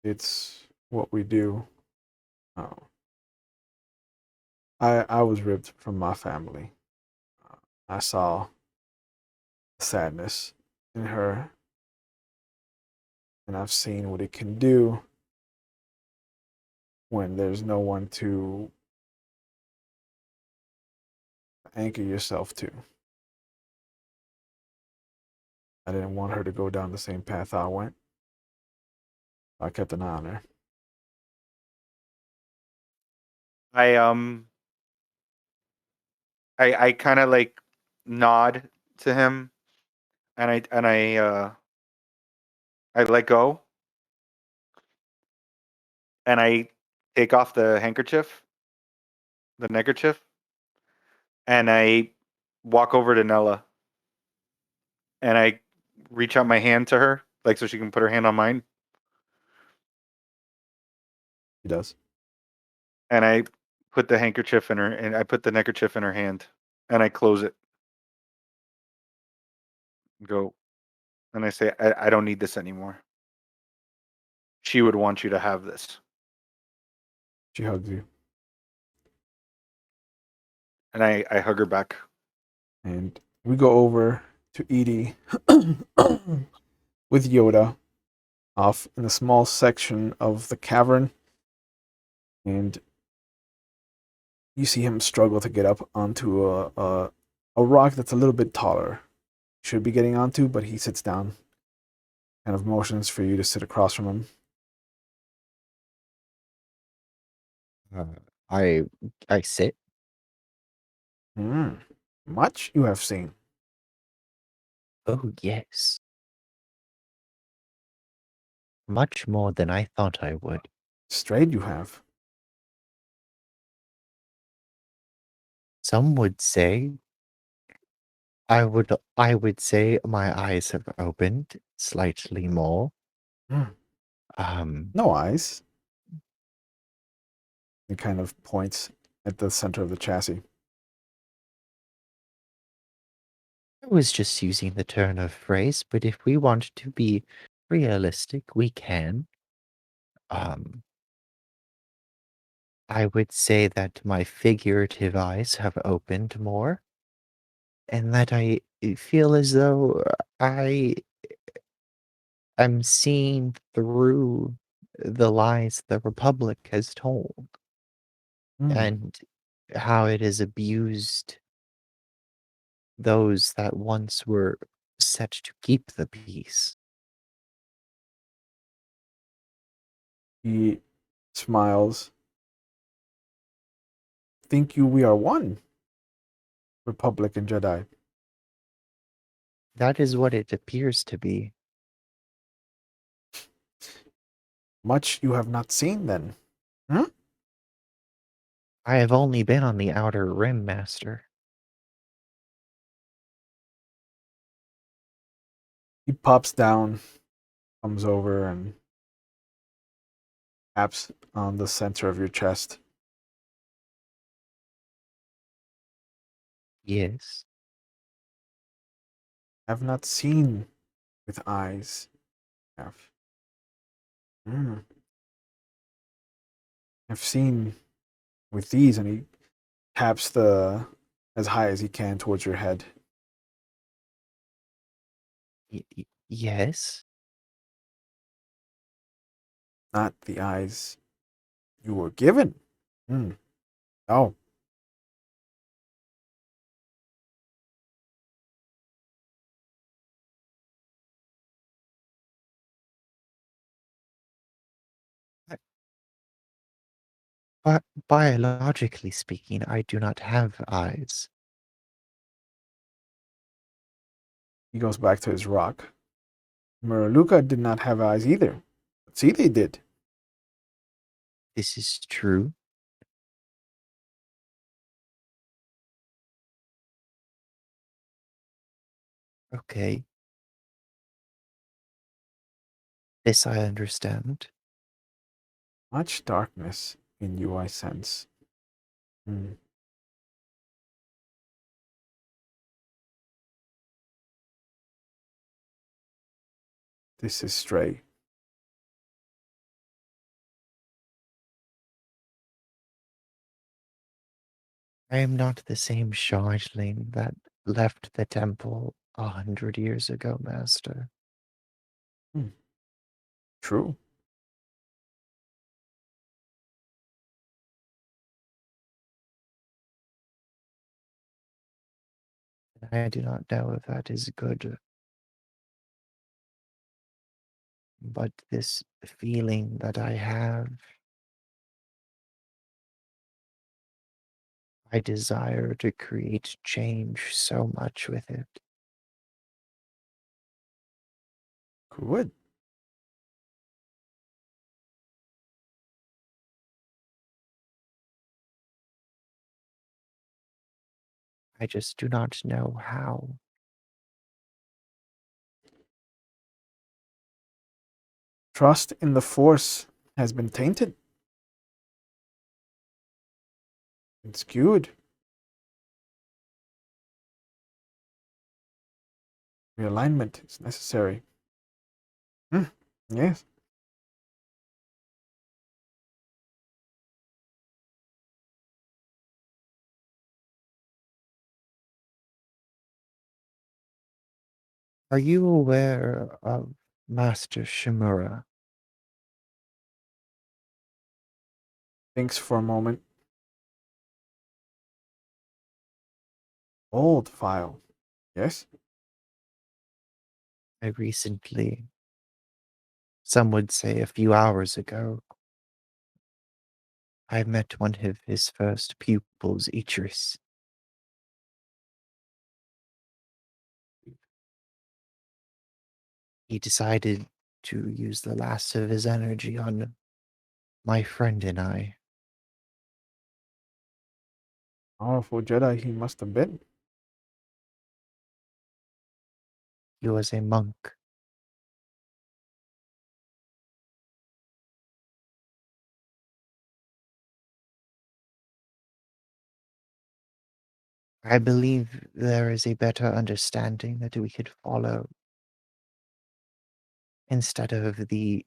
It's what we do. Oh. I was ripped from my family. I saw the sadness in her, and I've seen what it can do when there's no one to anchor yourself to. I didn't want her to go down the same path I went. I kept an eye on her. I kind of like nod to him, and I let go, and I take off the neckerchief, and I walk over to Nella, and I reach out my hand to her, like so she can put her hand on mine, He does. and I put the handkerchief in her, and I put the neckerchief in her hand, and I close it. Go, and I say, I don't need this anymore. She would want you to have this. She hugs you. And I hug her back. And we go over to Eedee with Yoda off in a small section of the cavern. And you see him struggle to get up onto a rock that's a little bit taller. Should be getting onto, but he sits down. Kind of motions for you to sit across from him. I sit. Much you have seen. Oh, yes. Much more than I thought I would. Strayed you have. Some would say I would say my eyes have opened slightly more. No eyes. He kind of points at the center of the chassis. I was just using the turn of phrase, but if we want to be realistic, we can. I would say that my figurative eyes have opened more, and that I feel as though I am seeing through the lies the Republic has told and how it has abused those that once were set to keep the peace. He smiles. Think you we are one? Republic and Jedi. That is what it appears to be. Much you have not seen then. I have only been on the outer rim, Master. He pops down, comes over, and taps on the center of your chest. Yes. Have not seen with eyes. Have. I've seen with these, and he taps the as high as he can towards your head. Yes. Not the eyes you were given. No. But biologically speaking, I do not have eyes. He goes back to his rock. Muraluka did not have eyes either. But see, they did. This is true. Okay. This I understand. Much darkness in you, I sense. This is Stray. I am not the same changeling that left the temple 100 years ago, Master. True. I do not know if that is good. But this feeling that I have, I desire to create change so much with it. Good. I just do not know how. Trust in the Force has been tainted. It's good. Realignment is necessary. Yes. Are you aware of Master Shimura? Thinks for a moment. Old file. Yes? I recently, some would say a few hours ago, I met one of his first pupils, Idris. He decided to use the last of his energy on my friend and I. Powerful Jedi he must have been. He was a monk. I believe there is a better understanding that we could follow instead of the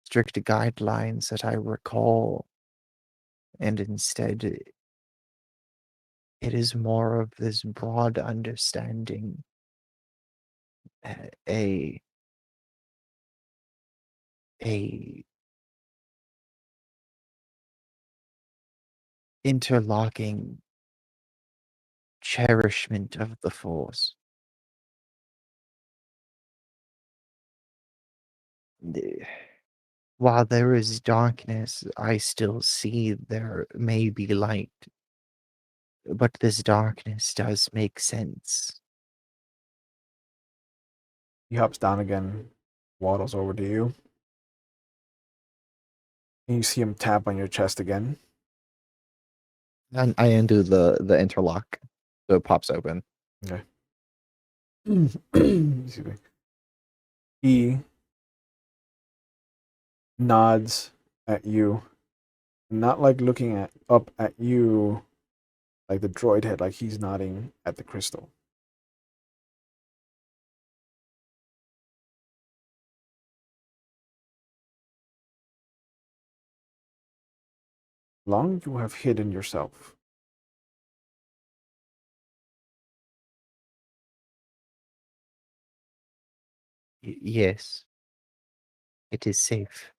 strict guidelines that I recall, and instead it is more of this broad understanding, a a interlocking cherishment of the Force. While there is darkness, I still see there may be light, but this darkness does make sense. He hops down again, waddles over to you. And you see him tap on your chest again. And I undo the interlock, so it pops open. Okay. Excuse me. He nods at you, not like looking up at you like the droid head, like he's nodding at the crystal. Long you have hidden yourself. Yes, it is safe.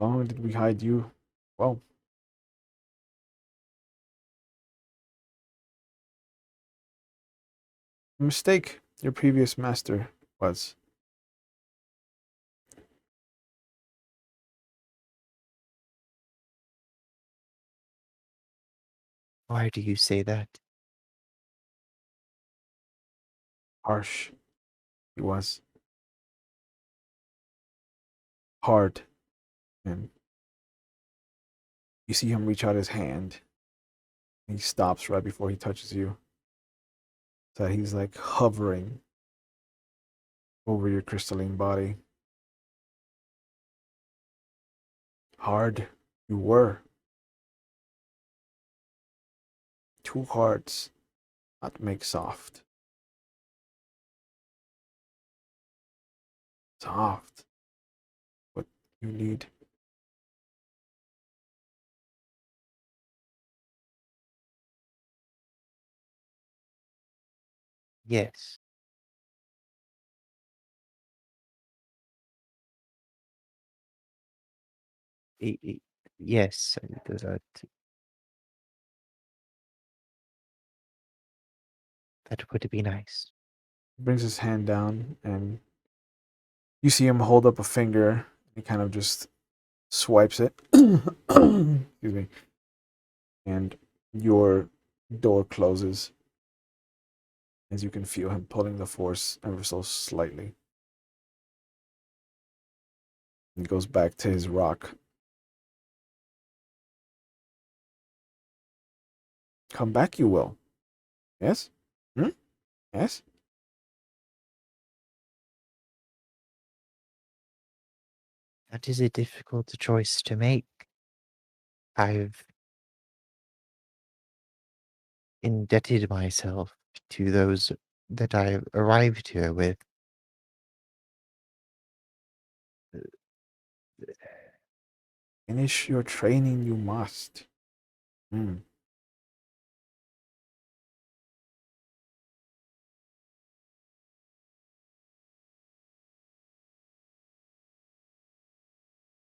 Long did we hide you? Well, a mistake your previous master was. Why do you say that? Harsh. He was. Hard. And you see him reach out his hand. He stops right before he touches you. So he's like hovering over your crystalline body. Hard you were. Two hearts not make soft. Soft. What you need. Yes. I- I- yes, that would be nice. He brings his hand down and you see him hold up a finger. He kind of just swipes it. Excuse me. And your door closes as you can feel him pulling the force ever so slightly. He goes back to his rock. Come back, you will. Yes? Yes? That is a difficult choice to make. I've indebted myself to those that I arrived here with. Finish your training, you must. Hmm.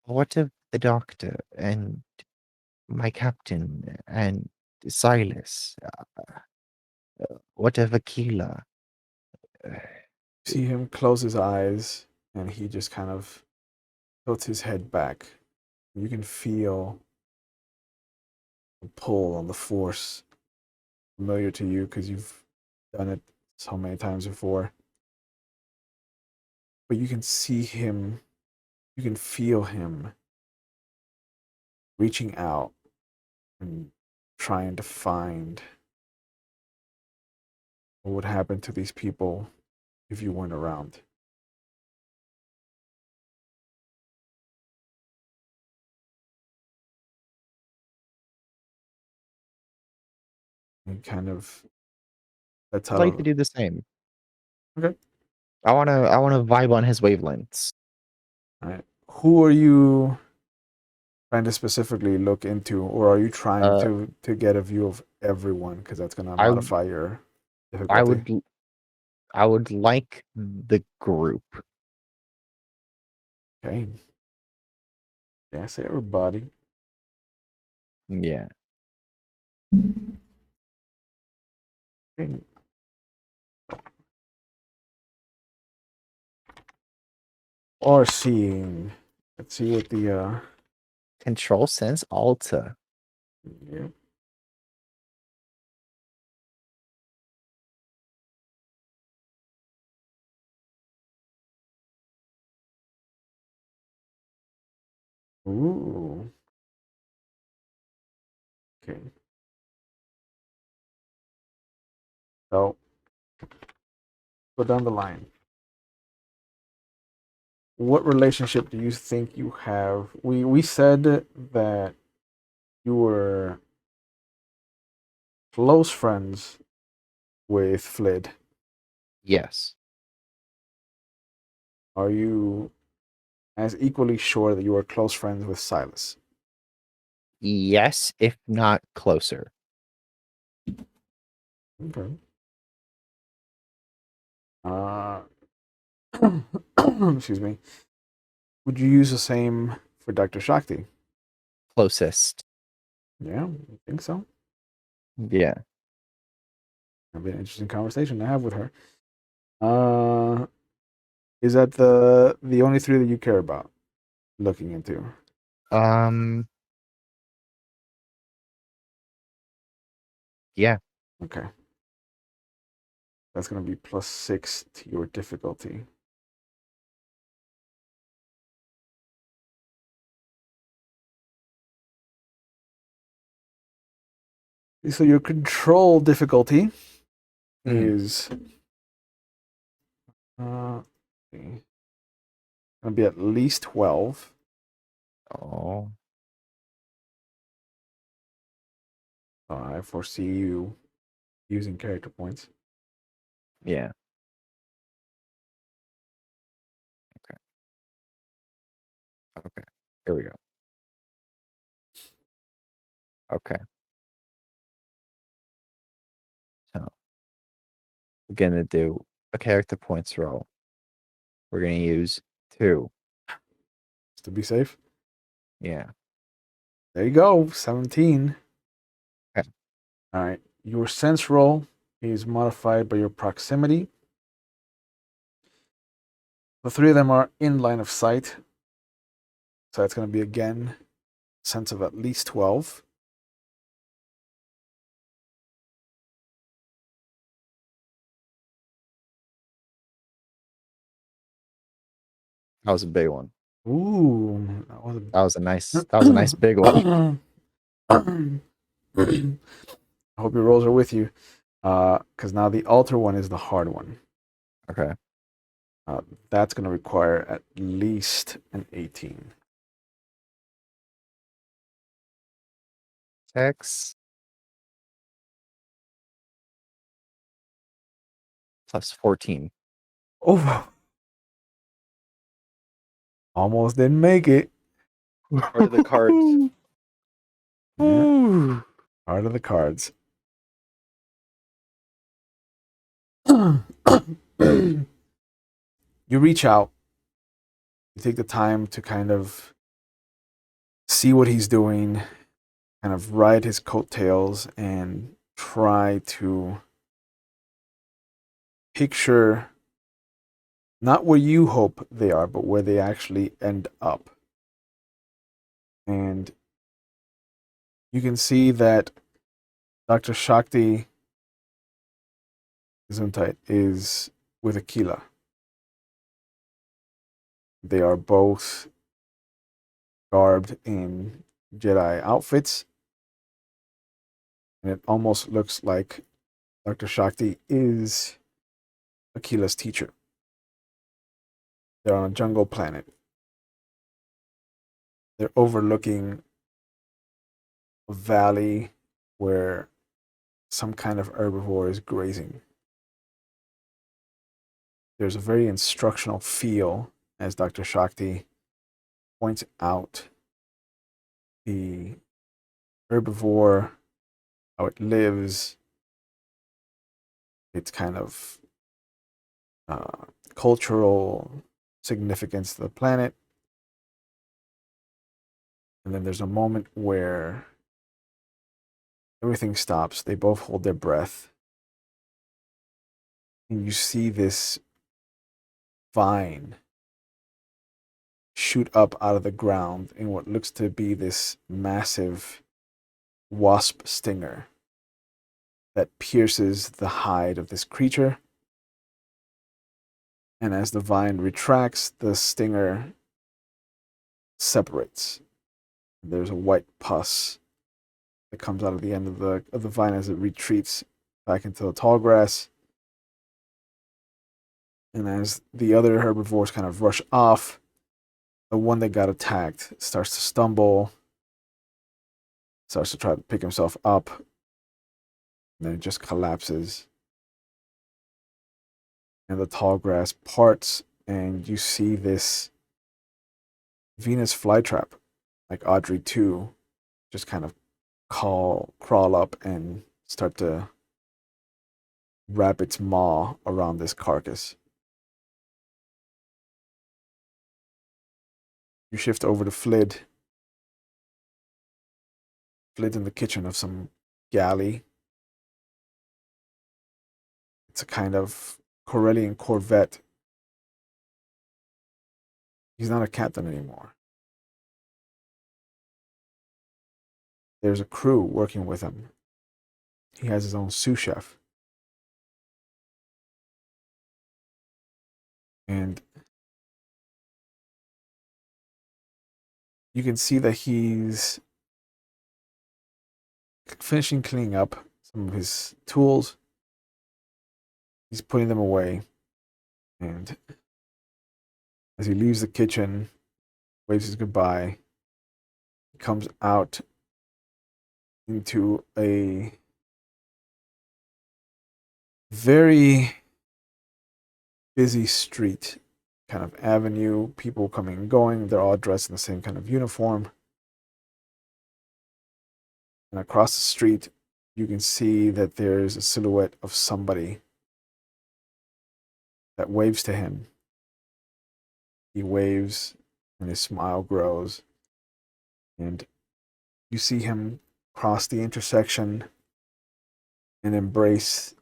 What of the doctor and my captain and Silas? What of Akilah? See him close his eyes, and he just kind of tilts his head back. You can feel the pull on the force, familiar to you because you've done it so many times before. But you can see him, you can feel him reaching out and trying to find what would happen to these people if you weren't around. And kind of that's I'd like how. to do the same. Okay. I wanna vibe on his wavelengths. All right. Who are you trying to specifically look into, or are you trying Uh, to get a view of everyone? Because that's going to I modify your I difficulty. would I would like the group. Okay. Yes, everybody. Yeah. Okay. Or seeing. Let's see what the Control Sense Alta. yeah. Ooh. Okay. So go down the line. What relationship do you think you have? We said that you were close friends with Flid. Yes. Are you as equally sure that you are close friends with Silas? Yes, if not closer. Okay. Uh, excuse me. Would you use the same for Dr. Shakti? Closest. Yeah, I think so. Yeah. That'd be an interesting conversation to have with her. Uh, is that the only three that you care about looking into? Um. Yeah. Okay. That's going to be +6 to your difficulty. So your control difficulty is going to be at least 12. Oh. I foresee you using character points. Yeah. Okay. Okay. Here we go. Okay. So we're gonna do a character points roll. We're gonna use 2. Just to be safe. Yeah. There you go. 17. Okay. All right. Your sense roll is modified by your proximity. The three of them are in line of sight. So that's going to be again sense of at least 12. That was a big one. Ooh, That was a nice big one. I hope your rolls are with you. Because now the altar one is the hard one. Okay. That's going to require at least an 18. X. plus 14. Oh, almost didn't make it. Part of the cards. Yeah, part of the cards. You reach out. You take the time to kind of see what he's doing, kind of ride his coattails, and try to picture not where you hope they are, but where they actually end up. And you can see that Dr. Shakti Gesundheit is with Akilah. They are both garbed in Jedi outfits. And it almost looks like Dr. Shakti is Akilah's teacher. They're on a jungle planet. They're overlooking a valley where some kind of herbivore is grazing. There's a very instructional feel as Dr. Shakti points out the herbivore, how it lives, its kind of cultural significance to the planet. And then there's a moment where everything stops. They both hold their breath. And you see this vine shoot up out of the ground in what looks to be this massive wasp stinger that pierces the hide of this creature. And as the vine retracts, the stinger separates. There's a white pus that comes out of the end of the vine as it retreats back into the tall grass. And as the other herbivores kind of rush off, the one that got attacked starts to stumble, starts to try to pick himself up, and then it just collapses. And the tall grass parts, and you see this Venus flytrap, like Audrey 2, just kind of crawl up and start to wrap its maw around this carcass. You shift over to Flid. Flid in the kitchen of some galley. It's a kind of Corellian Corvette. He's not a captain anymore. There's a crew working with him. He has his own sous chef. And you can see that he's finishing cleaning up some of his tools. He's putting them away. And as he leaves the kitchen, waves his goodbye, he comes out into a very busy street, kind of avenue, people coming and going. They're all dressed in the same kind of uniform. And across the street, you can see that there's a silhouette of somebody that waves to him. He waves and his smile grows. And you see him cross the intersection and embrace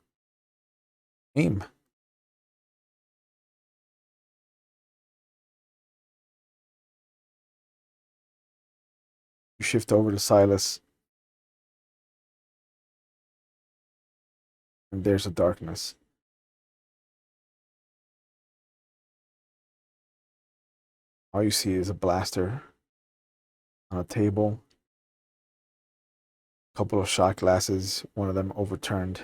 AIM. You shift over to Silas. And there's a darkness. All you see is a blaster on a table, a couple of shot glasses, one of them overturned,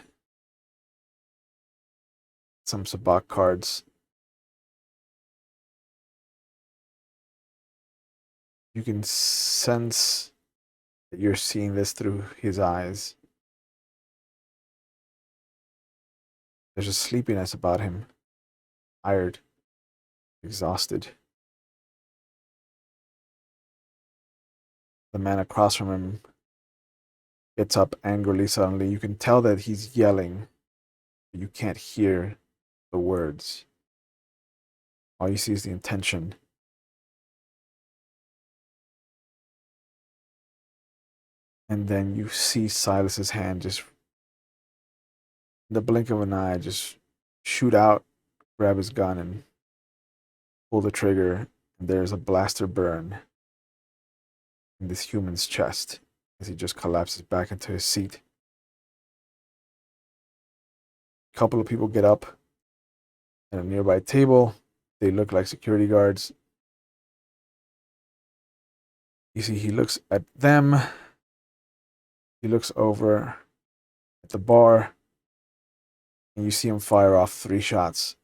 some sabacc cards. You can sense that you're seeing this through his eyes. There's a sleepiness about him. Tired. Exhausted. The man across from him gets up angrily suddenly. You can tell that he's yelling, but you can't hear the words. All you see is the intention. And then you see Silas's hand just, in the blink of an eye, just shoot out, grab his gun, and pull the trigger. And there's a blaster burn in this human's chest as he just collapses back into his seat. A couple of people get up at a nearby table. They look like security guards. You see, he looks at them. He looks over at the bar, and you see him fire off 3 shots.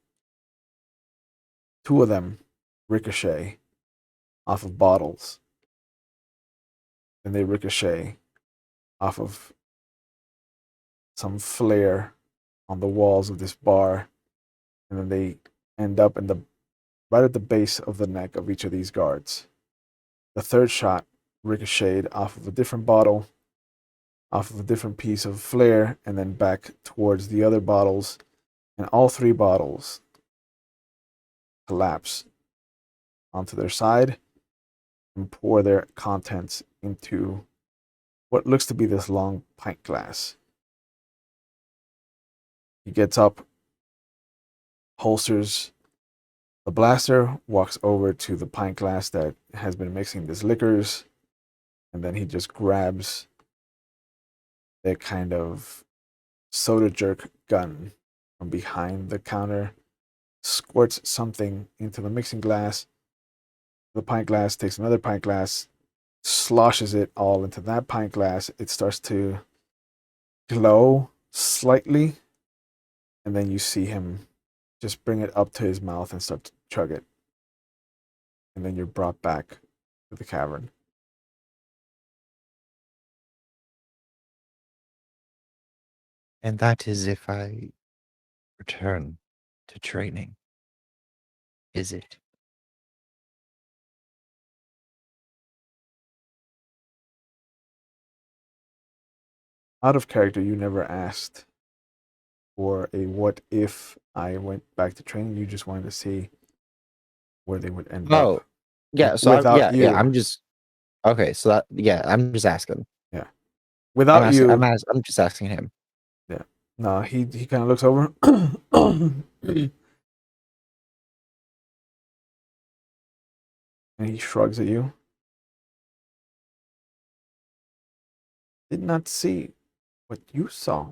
2 of them ricochet off of bottles. And they ricochet off of some flare on the walls of this bar. And then they end up right at the base of the neck of each of these guards. The 3rd shot ricocheted off of a different bottle, off of a different piece of flare, and then back towards the other bottles. And all 3 bottles collapse onto their side and pour their contents into what looks to be this long pint glass. He gets up, holsters the blaster, walks over to the pint glass that has been mixing these liquors, and then he just grabs that kind of soda jerk gun from behind the counter, squirts something into the mixing glass. The pint glass takes another pint glass, sloshes it all into that pint glass. It starts to glow slightly, and then you see him just bring it up to his mouth and start to chug it. And then you're brought back to the cavern. And that is if I return to training. Is it? Out of character, you never asked for a what if I went back to training. You just wanted to see where they would end up. Yeah, so Without you. I'm just okay, so that I'm just asking. Yeah. Without you. I'm just asking him. Yeah. No, he kind of looks over. And he shrugs at you. Did not see what you saw.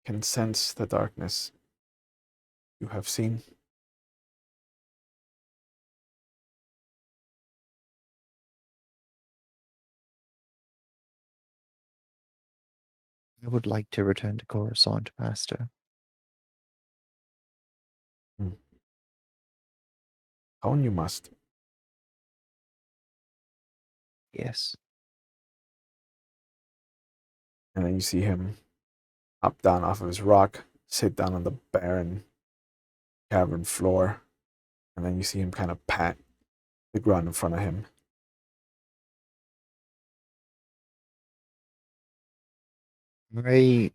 Can sense the darkness you have seen. I would like to return to Coruscant, Master. Own you must. Yes. And then you see him hop down off of his rock, sit down on the barren cavern floor, and then you see him kind of pat the ground in front of him. I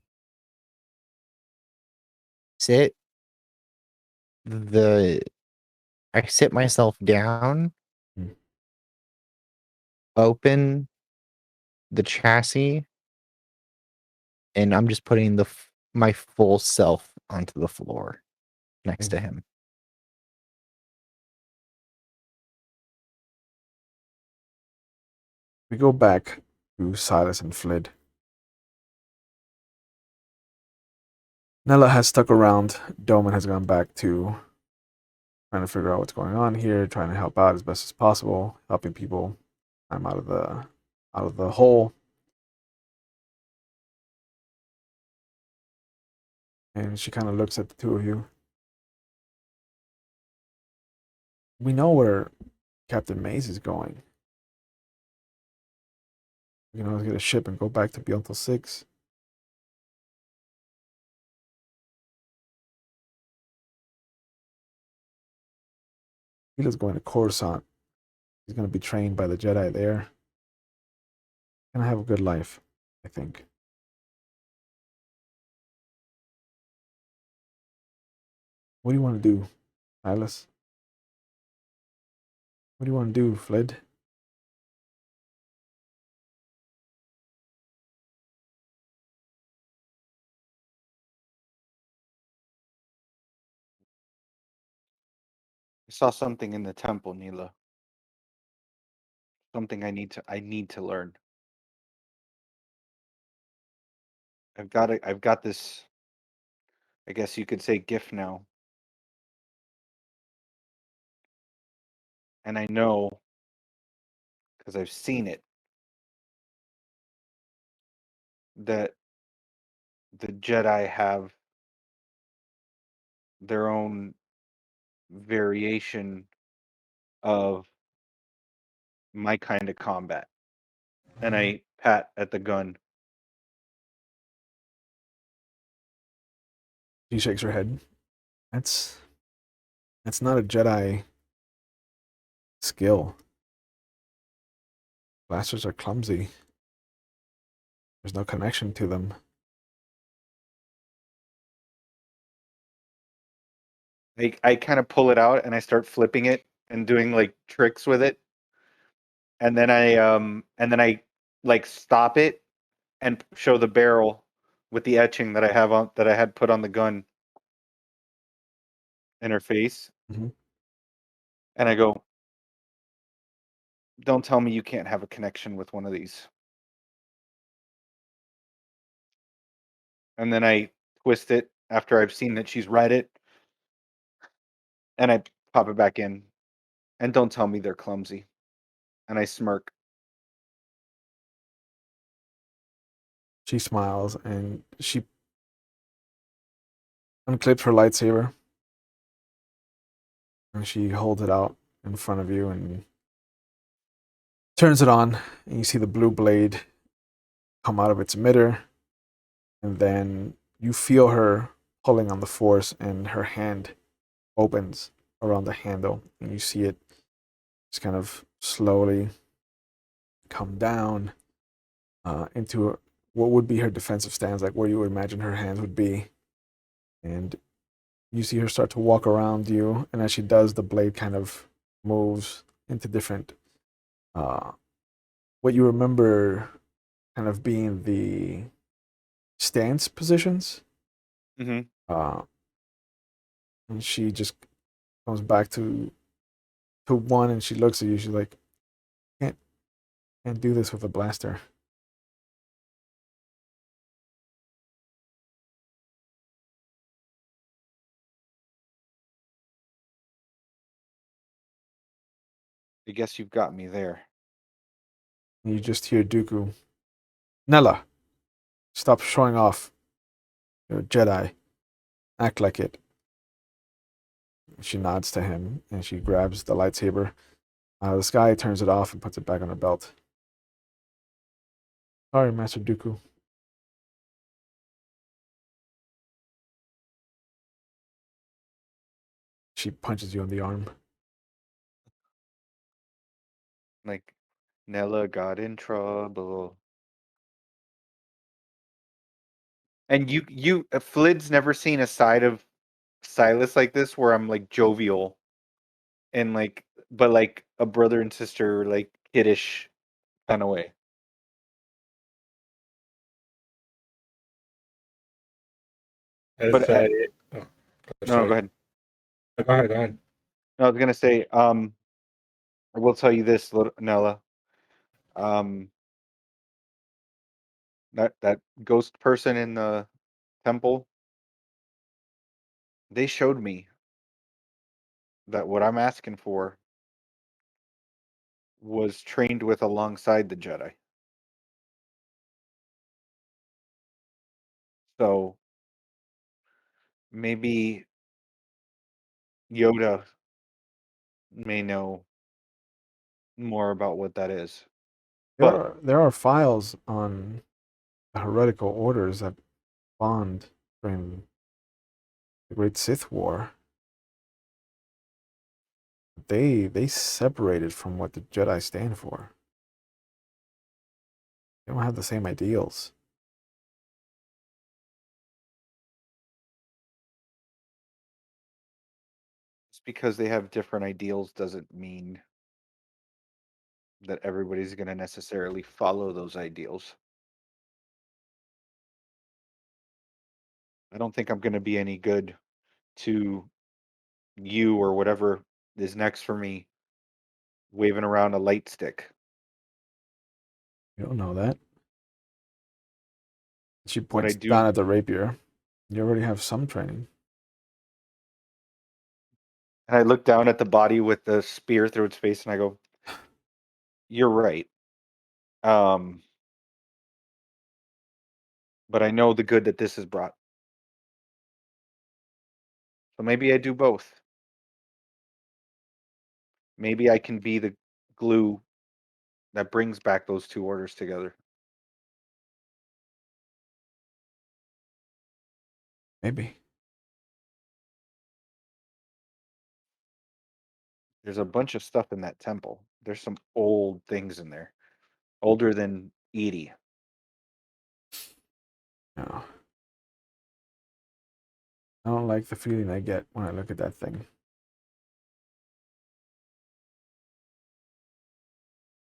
sit myself down, open the chassis, and I'm just putting my full self onto the floor next to him. We go back to Silas and Flid. Nella has stuck around. Doumann has gone back to trying to figure out what's going on here, trying to help out as best as possible, helping people climb out of the hole. And she kind of looks at the 2 of you. We know where Captain Maze is going. We can always get a ship and go back to Beyond 6. Akilah's going to Coruscant. He's going to be trained by the Jedi there. Gonna have a good life, I think. What do you want to do, Silas? What do you want to do, Flid? I saw something in the temple, Nila. Something I need to learn. I've got this, I guess you could say, gift now. And I know, because I've seen it, that the Jedi have their own variation of my kind of combat. And I pat at the gun. She shakes her head. That's not a Jedi skill. Blasters are clumsy. There's no connection to them. I kind of pull it out and I start flipping it and doing like tricks with it. And then I like stop it and show the barrel with the etching that I have on that I had put on the gun in her face. Mhm. And I go, "Don't tell me you can't have a connection with one of these." And then I twist it after I've seen that she's read it, and I pop it back in. And don't tell me they're clumsy. And I smirk. She smiles and she unclips her lightsaber and she holds it out in front of you and turns it on, and you see the blue blade come out of its emitter, and then you feel her pulling on the force and her hand opens around the handle, and you see it just kind of slowly come down into what would be her defensive stance, like where you would imagine her hands would be. And you see her start to walk around you, and as she does, the blade kind of moves into different, what you remember kind of being the stance positions. Mm-hmm. And she just comes back to one, and she looks at you. She's like, "Can't do this with a blaster." I guess you've got me there. And you just hear Dooku, "Nella, stop showing off. You're a Jedi. Act like it." She nods to him, and she grabs the lightsaber. The Sky turns it off and puts it back on her belt. "Sorry, Master Dooku." She punches you on the arm. Like, Nella got in trouble. And Flid's never seen a side of Silas like this where I'm like jovial and like, but like a brother and sister, like kiddish kind of way. As But I, oh, no, go sorry. ahead. Go ahead. Go ahead. No, I was gonna say, I will tell you this, Nella. Um, that ghost person in the temple, they showed me that what I'm asking for was trained with alongside the Jedi. So maybe Yoda may know more about what that is. There are files on the heretical orders that spawned during the Great Sith War. They separated from what the Jedi stand for. They don't have the same ideals. Just because they have different ideals doesn't mean that everybody's going to necessarily follow those ideals. I don't think I'm going to be any good to you or whatever is next for me waving around a light stick. You don't know that. She What I points do, down at the rapier. You already have some training. and I look down at the body with the spear through its face, and I go, "You're right." But I know the good that this has brought. So maybe I do both. Maybe I can be the glue that brings back those two orders together. Maybe. There's a bunch of stuff in that temple. There's some old things in there, older than Eedee. No. I don't like the feeling I get when I look at that thing.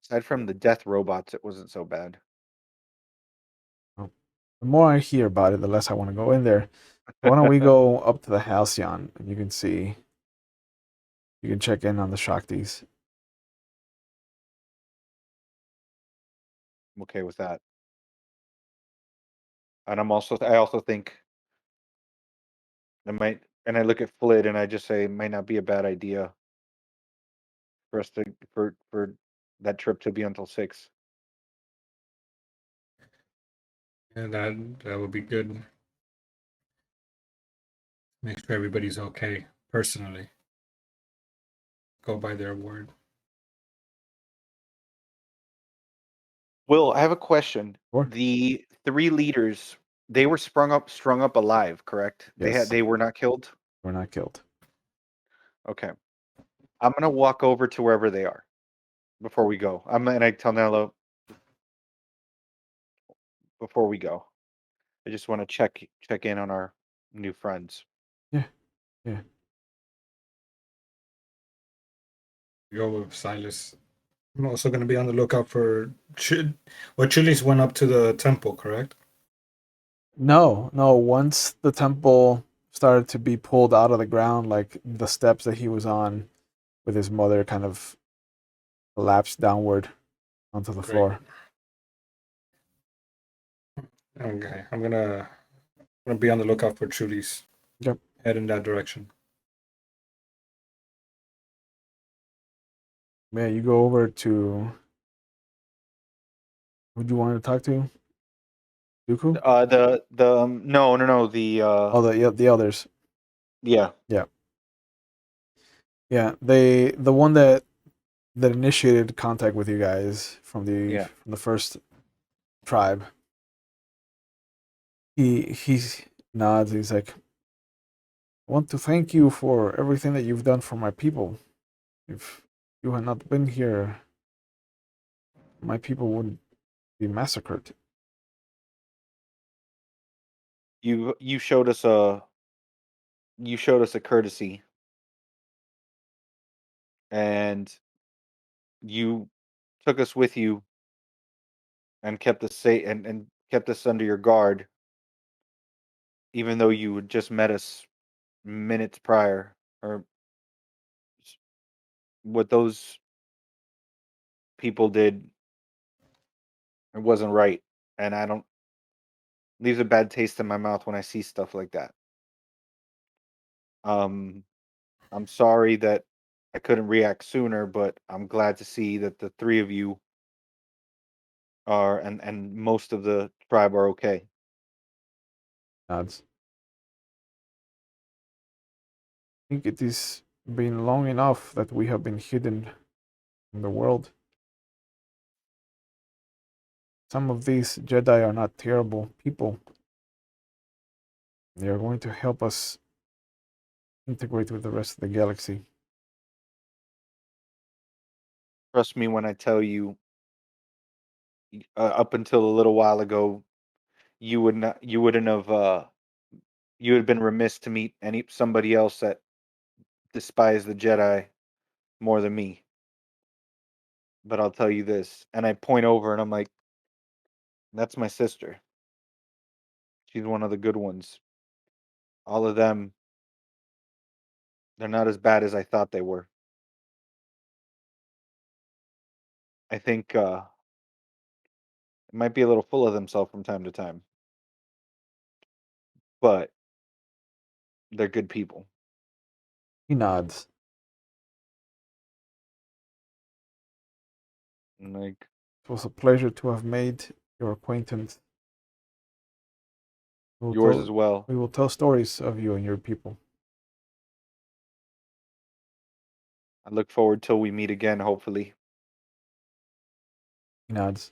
Aside from the death robots, it wasn't so bad. The more I hear about it, the less I want to go in there. Why don't we go up to the Halcyon and you can see, you can check in on the Shaktis. I'm okay with that. And I also think it might, and I look at Flid and I just say it might not be a bad idea for us to for that trip to be until 6. Yeah, that would be good. Make sure everybody's okay personally. Go by their word. Will, I have a question. Sure. The 3 leaders, they were strung up alive, correct? Yes. They were not killed? We're not killed. Okay. I'm gonna walk over to wherever they are before we go. And I tell Nella before we go. I just want to check in on our new friends. Yeah. Yeah. Go with Silas. I'm also going to be on the lookout for Chilis went up to the temple, correct? No. Once the temple started to be pulled out of the ground, like the steps that he was on with his mother kind of collapsed downward onto the floor. Okay, I'm gonna be on the lookout for Chilis. Yep. Head in that direction. Yeah, you go over to. Who do you want to talk to? Dooku? No, the Oh, the others. yeah. Yeah, the one that initiated contact with you guys from the first tribe. He nods. He's like, I want to thank you for everything that you've done for my people. If you had not been here, my people would be massacred. You showed us a courtesy, and you took us with you and kept us safe and kept us under your guard, even though you had just met us minutes prior. Or what those people did, it wasn't right, and I don't leaves a bad taste in my mouth when I see stuff like that. I'm sorry that I couldn't react sooner, but I'm glad to see that the 3 of you are and most of the tribe are okay. Nods. I think it is been long enough that we have been hidden from the world. some of these Jedi are not terrible people. They are going to help us integrate with the rest of the galaxy. Trust me when I tell you, up until a little while ago, you wouldn't have you would have been remiss to meet somebody else that despised the Jedi more than me. But I'll tell you this, and I point over and I'm like, that's my sister. She's one of the good ones. All of them, they're not as bad as I thought they were. I think it might be a little full of themselves from time to time, but they're good people. He nods. And like, It was a pleasure to have made your acquaintance. We will yours tell- as well. We will tell stories of you and your people. I look forward till we meet again, hopefully. He nods.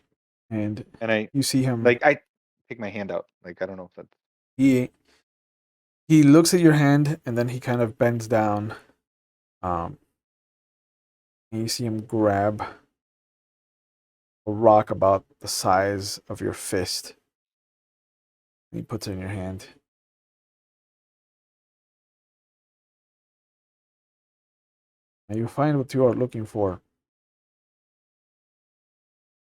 And And you see him. I take my hand out. Like, I don't know if that's. He looks at your hand and then he kind of bends down. And you see him grab a rock about the size of your fist. And he puts it in your hand. And you find what you are looking for.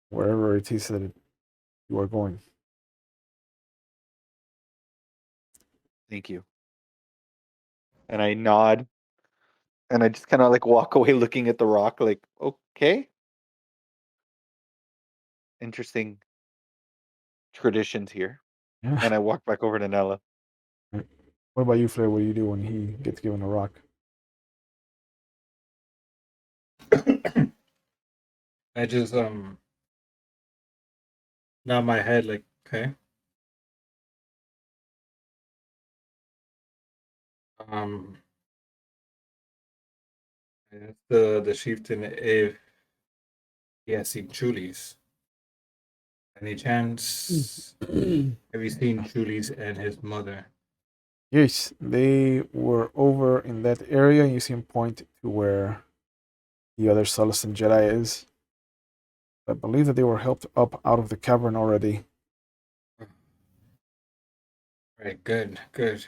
Wherever it is that you are going. Thank you. And I nod. And I just kind of like walk away looking at the rock, like, okay. Interesting traditions here. Yeah. And I walk back over to Nella. What about you, Flair? What do you do when he gets given a rock? I just nod my head like, okay. That's the chieftain, if he has seen Chulis. Any chance have you seen Chulis and his mother? Yes, they were over in that area. You see him point to where the other Celestin Jedi is. I believe that they were helped up out of the cavern already. Right, good. Good.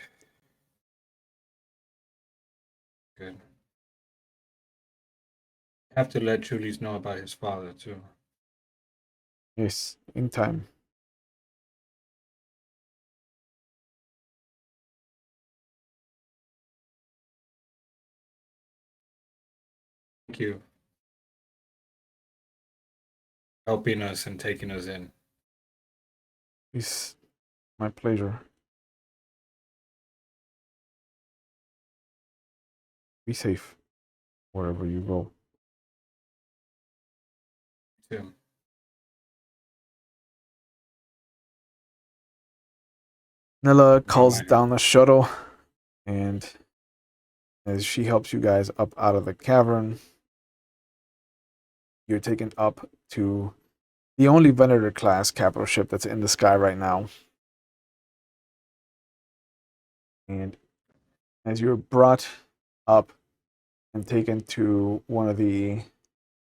Have to let Chulis know about his father too. Yes, in time. Thank you. Helping us and taking us in. It's my pleasure. Be safe wherever you go. Too. Nella calls mind. down the shuttle, and as she helps you guys up out of the cavern, you're taken up to the only Venator class capital ship that's in the sky right now. And as you're brought up and taken to one of the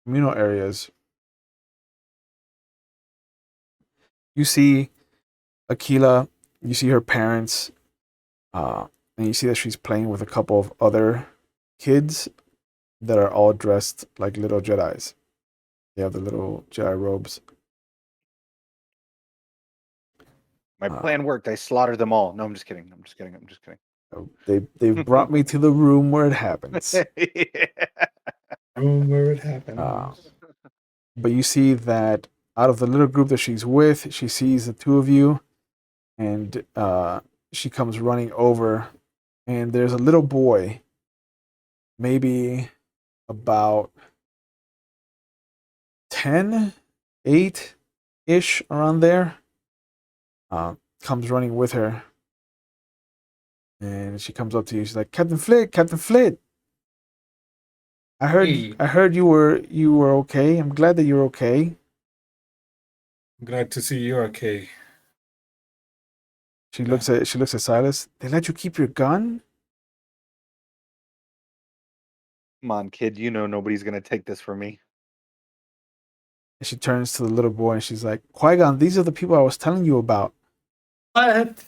communal areas, you see Akilah, you see her parents, and you see that she's playing with a couple of other kids that are all dressed like little Jedis. They have the little Jedi robes. My plan worked. I slaughtered them all. No, I'm just kidding. They've brought me to the room where it happens. Room where it happens. But you see that out of the little group that she's with, she sees the two of you, and she comes running over, and there's a little boy, maybe about 10, 8-ish, around there, comes running with her, and she comes up to you. She's like, Captain Flid. I heard Hey. you were okay. I'm glad that you're okay. I'm glad to see you're okay. She looks at Silas. They let you keep your gun? Come on, kid. You know nobody's gonna take this from me. And she turns to the little boy and she's like, Qui-Gon, these are the people I was telling you about. What?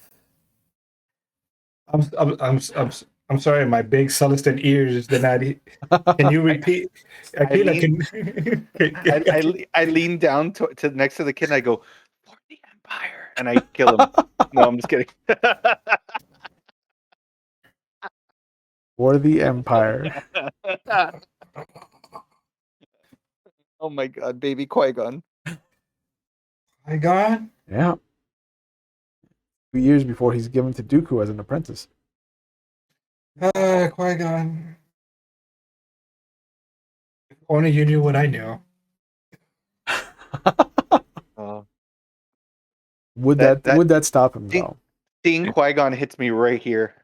I'm sorry. My big Celestin ears did not. Can you repeat? Akilah, I lean down to next to the kid and I go, "For the Empire," and I kill him. No, I'm just kidding. For the Empire. Oh my god, baby Qui-Gon. Qui-Gon? Yeah. 2 years before he's given to Dooku as an apprentice. Qui-Gon. If only you knew what I knew. Would that stop him though? Seeing Qui-Gon hits me right here.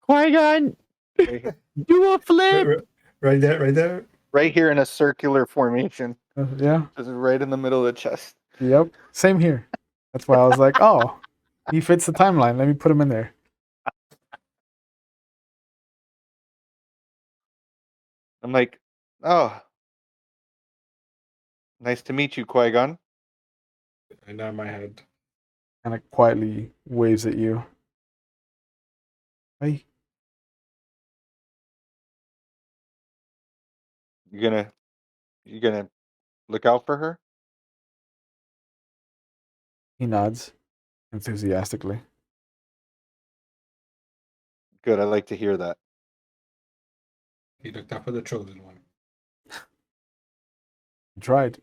Qui-Gon, Right here. do a flip. Right there. Right here in a circular formation. Yeah. Just right in the middle of the chest. Yep. Same here. That's why I was like, oh, he fits the timeline. Let me put him in there. I'm like, oh, nice to meet you, Qui-Gon. I nod my head. Kind of quietly waves at you. Hey. You gonna look out for her? He nods enthusiastically. Good, I like to hear that. He looked out for the chosen one. He tried.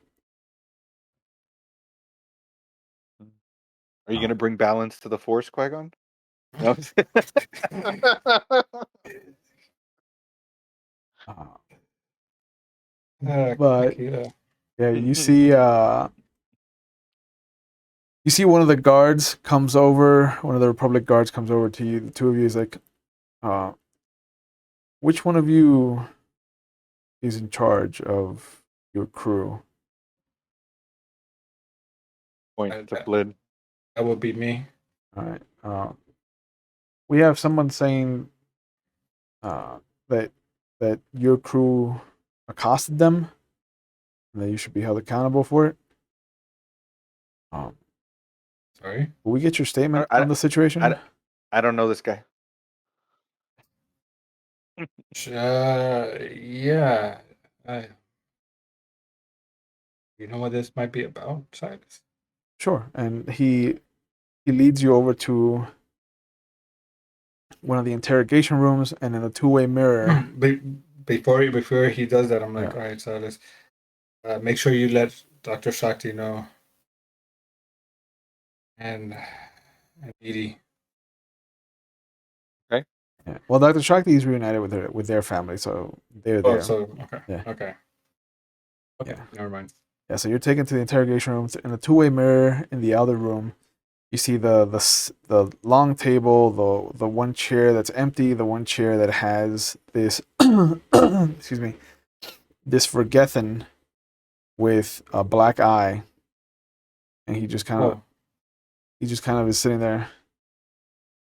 Are you gonna bring balance to the Force, Qui-Gon? No. But Akilah. yeah, you see one of the guards comes over, one of the Republic guards comes over to you. The two of you is like, which one of you is in charge of your crew? Point to Flid. That would be me. All right. We have someone saying that your crew accosted them, and that you should be held accountable for it. Sorry? Will we get your statement on the situation? I don't know this guy. Yeah. You know what this might be about, Silas? Sure. And he leads you over to one of the interrogation rooms, and in a two-way mirror. Before he does that, I'm like, Yeah. all right, Silas, make sure you let Dr. Shakti know. And Eedee. Okay. Yeah. Well, Dr. Shakti is reunited with their family, so they're there. Okay. Yeah. Okay. Yeah. Never mind. Yeah, so you're taken to the interrogation room. In the two-way mirror in the other room, you see the long table, the one chair that's empty, the one chair that has this excuse me, this Forgethen with a black eye, and he just kind of is sitting there.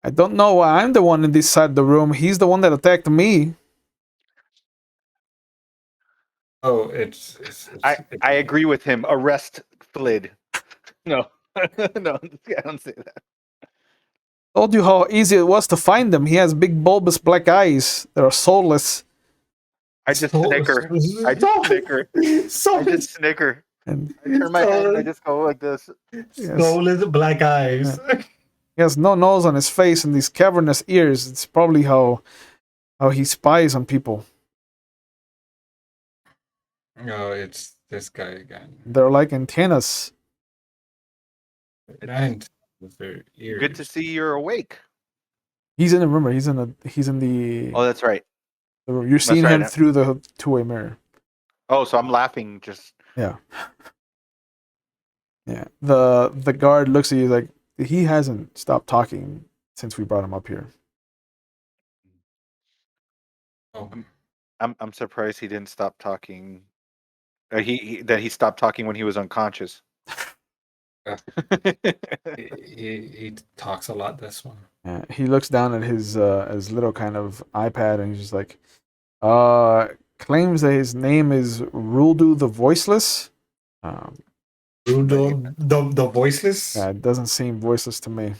I don't know why I'm the one in this side of the room. He's the one that attacked me. Oh, it's I agree with him. Arrest Flid. No. No, I don't say that. Told you how easy it was to find him. He has big bulbous black eyes that are soulless. I just snicker. I just snicker. And I turn my head and I just go like this. Soulless black eyes. Yeah. He has no nose on his face and these cavernous ears. It's probably how he spies on people. No, it's this guy again. They're like antennas. And with their ears. Good to see you're awake. He's in the room. He's in the. Oh, that's right. The room. You're seeing him through the two-way mirror. Oh, so I'm laughing. Just yeah. Yeah. The guard looks at you like he hasn't stopped talking since we brought him up here. Oh. I'm surprised he didn't stop talking. He stopped talking when he was unconscious. He talks a lot. This one. He looks down at his little kind of iPad and he's just like, claims that his name is Ruldu the Voiceless. Rudo, the voiceless. Yeah, it doesn't seem voiceless to me.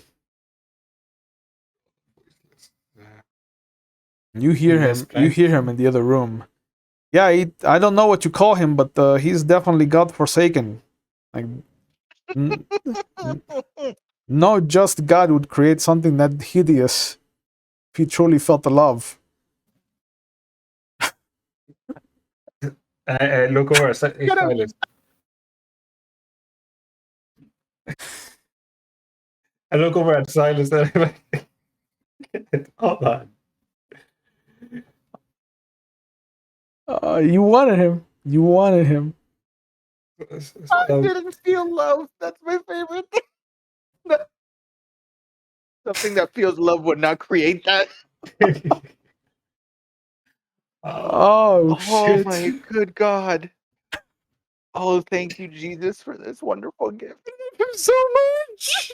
You hear him. You hear him in the other room. Yeah, I don't know what you call him, but he's definitely God-forsaken. Like, no just God would create something that hideous if he truly felt the love. I look over at Silas. I look over at Silas and I'm like, hold on. You wanted him. You wanted him. I didn't feel love. That's my favorite thing. Something that feels love would not create that. Oh shit. My good God. Oh, thank you, Jesus, for this wonderful gift. I love him so much.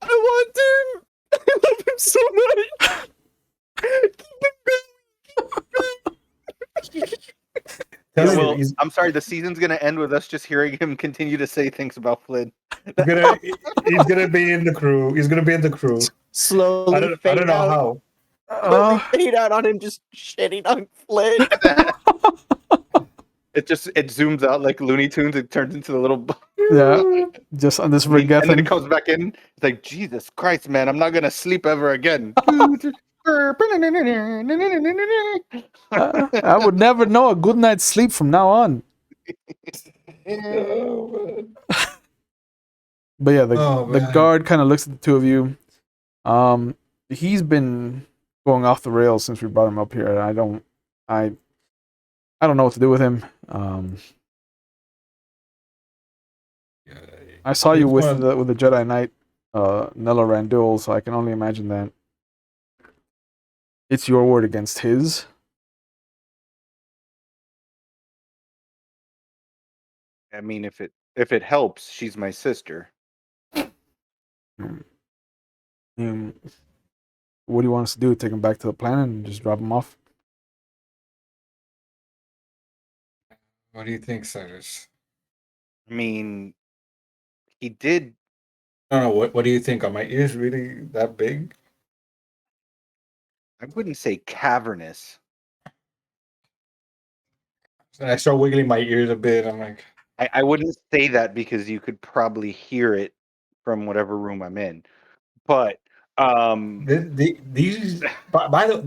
I want him. I love him so much. Yeah, well, I'm sorry. The season's gonna end with us just hearing him continue to say things about Flid. He's gonna be in the crew. He's gonna be in the crew. Slowly I don't know how. Slowly fade out on him just shitting on Flid. It zooms out like Looney Tunes. It turns into the little. Yeah, just on this and then regathering. it comes back in. It's like, Jesus Christ, man! I'm not gonna sleep ever again. I would never know a good night's sleep from now on. But yeah, the guard kind of looks at the two of you. He's been going off the rails since we brought him up here. I don't know what to do with him. I saw you with the Jedi Knight, Nella and Doumann, so I can only imagine that it's your word against his. I mean, if it helps, she's my sister. What do you want us to do? Take him back to the planet and just drop him off? What do you think, Cyrus? I mean, he did. I don't know. What do you think? Are my ears really that big? I wouldn't say cavernous. And I start wiggling my ears a bit. I'm like, I wouldn't say that because you could probably hear it from whatever room I'm in. But these my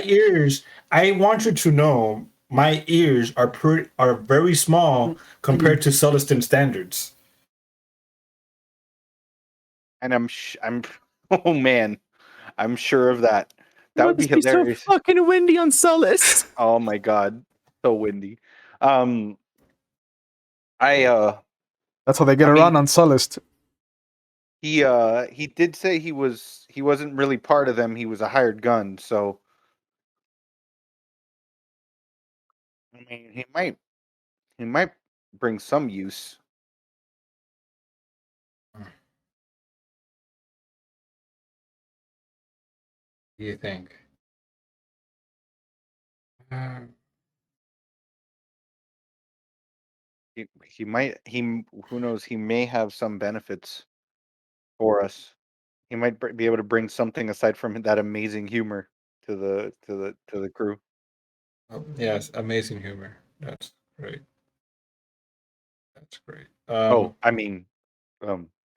ears. I want you to know my ears are very small compared to Celestine standards. And I'm oh man, I'm sure of that. That would be hilarious. So fucking windy on Sullust. Oh my God, so windy. That's how they get around on Sullust. He did say he wasn't really part of them. He was a hired gun. So I mean, he might bring some use. What do you think? Who knows, he may have some benefits for us. He might be able to bring something aside from that amazing humor to the crew. Oh, yes, amazing humor. That's great. That's great. I mean,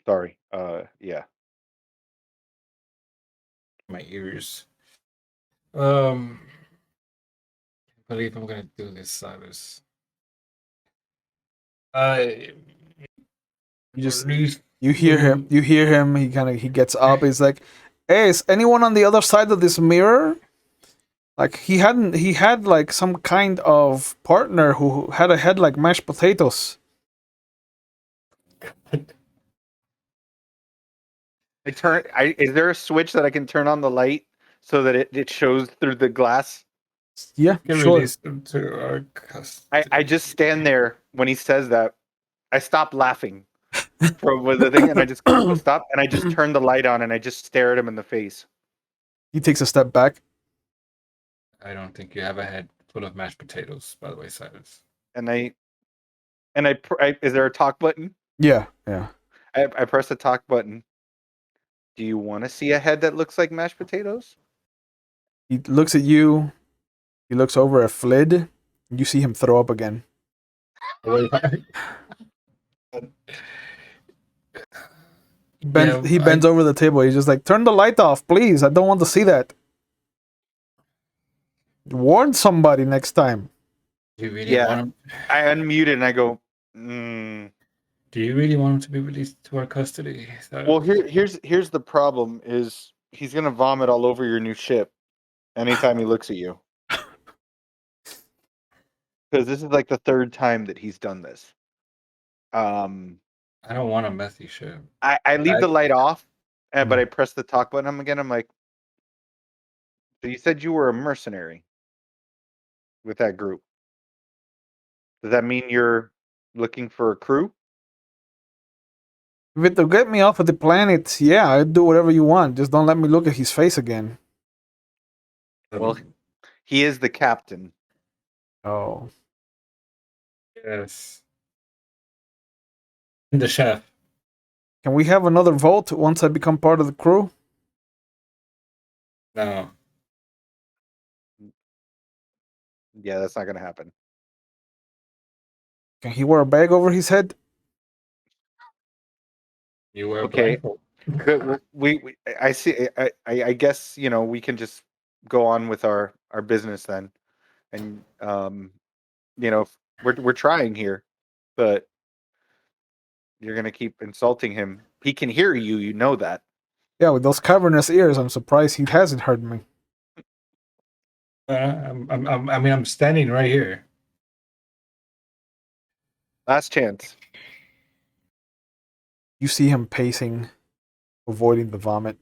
sorry. Yeah. My ears. I believe I'm gonna do this, Cyrus. You hear him. He gets up. He's like, "Hey, is anyone on the other side of this mirror?" Like he had like some kind of partner who had a head like mashed potatoes. Is there a switch that I can turn on the light so that it shows through the glass? Yeah, sure. I just stand there when he says that. I stop laughing. from the thing, and I just go, stop, and I just turn the light on, and I just stare at him in the face. He takes a step back. I don't think you have a head full of mashed potatoes, by the way, Silas. And I is there a talk button? Yeah. I press the talk button. Do you want to see a head that looks like mashed potatoes? He looks at you. He looks over at Flid. You see him throw up again. He bends over the table. He's just like, turn the light off, please. I don't want to see that. Warn somebody next time. Do you really want him? I unmute it and I go, Do you really want him to be released to our custody? Well, here's the problem is he's gonna vomit all over your new ship anytime he looks at you. Because this is like the third time that he's done this. I don't want a messy ship. I leave the light off, but I press the talk button again. I'm like, so you said you were a mercenary with that group. Does that mean you're looking for a crew? If it'll get me off of the planet, yeah, I'll do whatever you want. Just don't let me look at his face again. Well, he is the captain. Oh. Yes. And the chef. Can we have another vote once I become part of the crew? No. Yeah, that's not going to happen. Can he wear a bag over his head? You wear okay. a blindfold. I see. I guess we can just go on with our business then, and we're trying here, but you're gonna keep insulting him. He can hear you. You know that. Yeah, with those cavernous ears, I'm surprised he hasn't heard me. I'm standing right here. Last chance. You see him pacing, avoiding the vomit.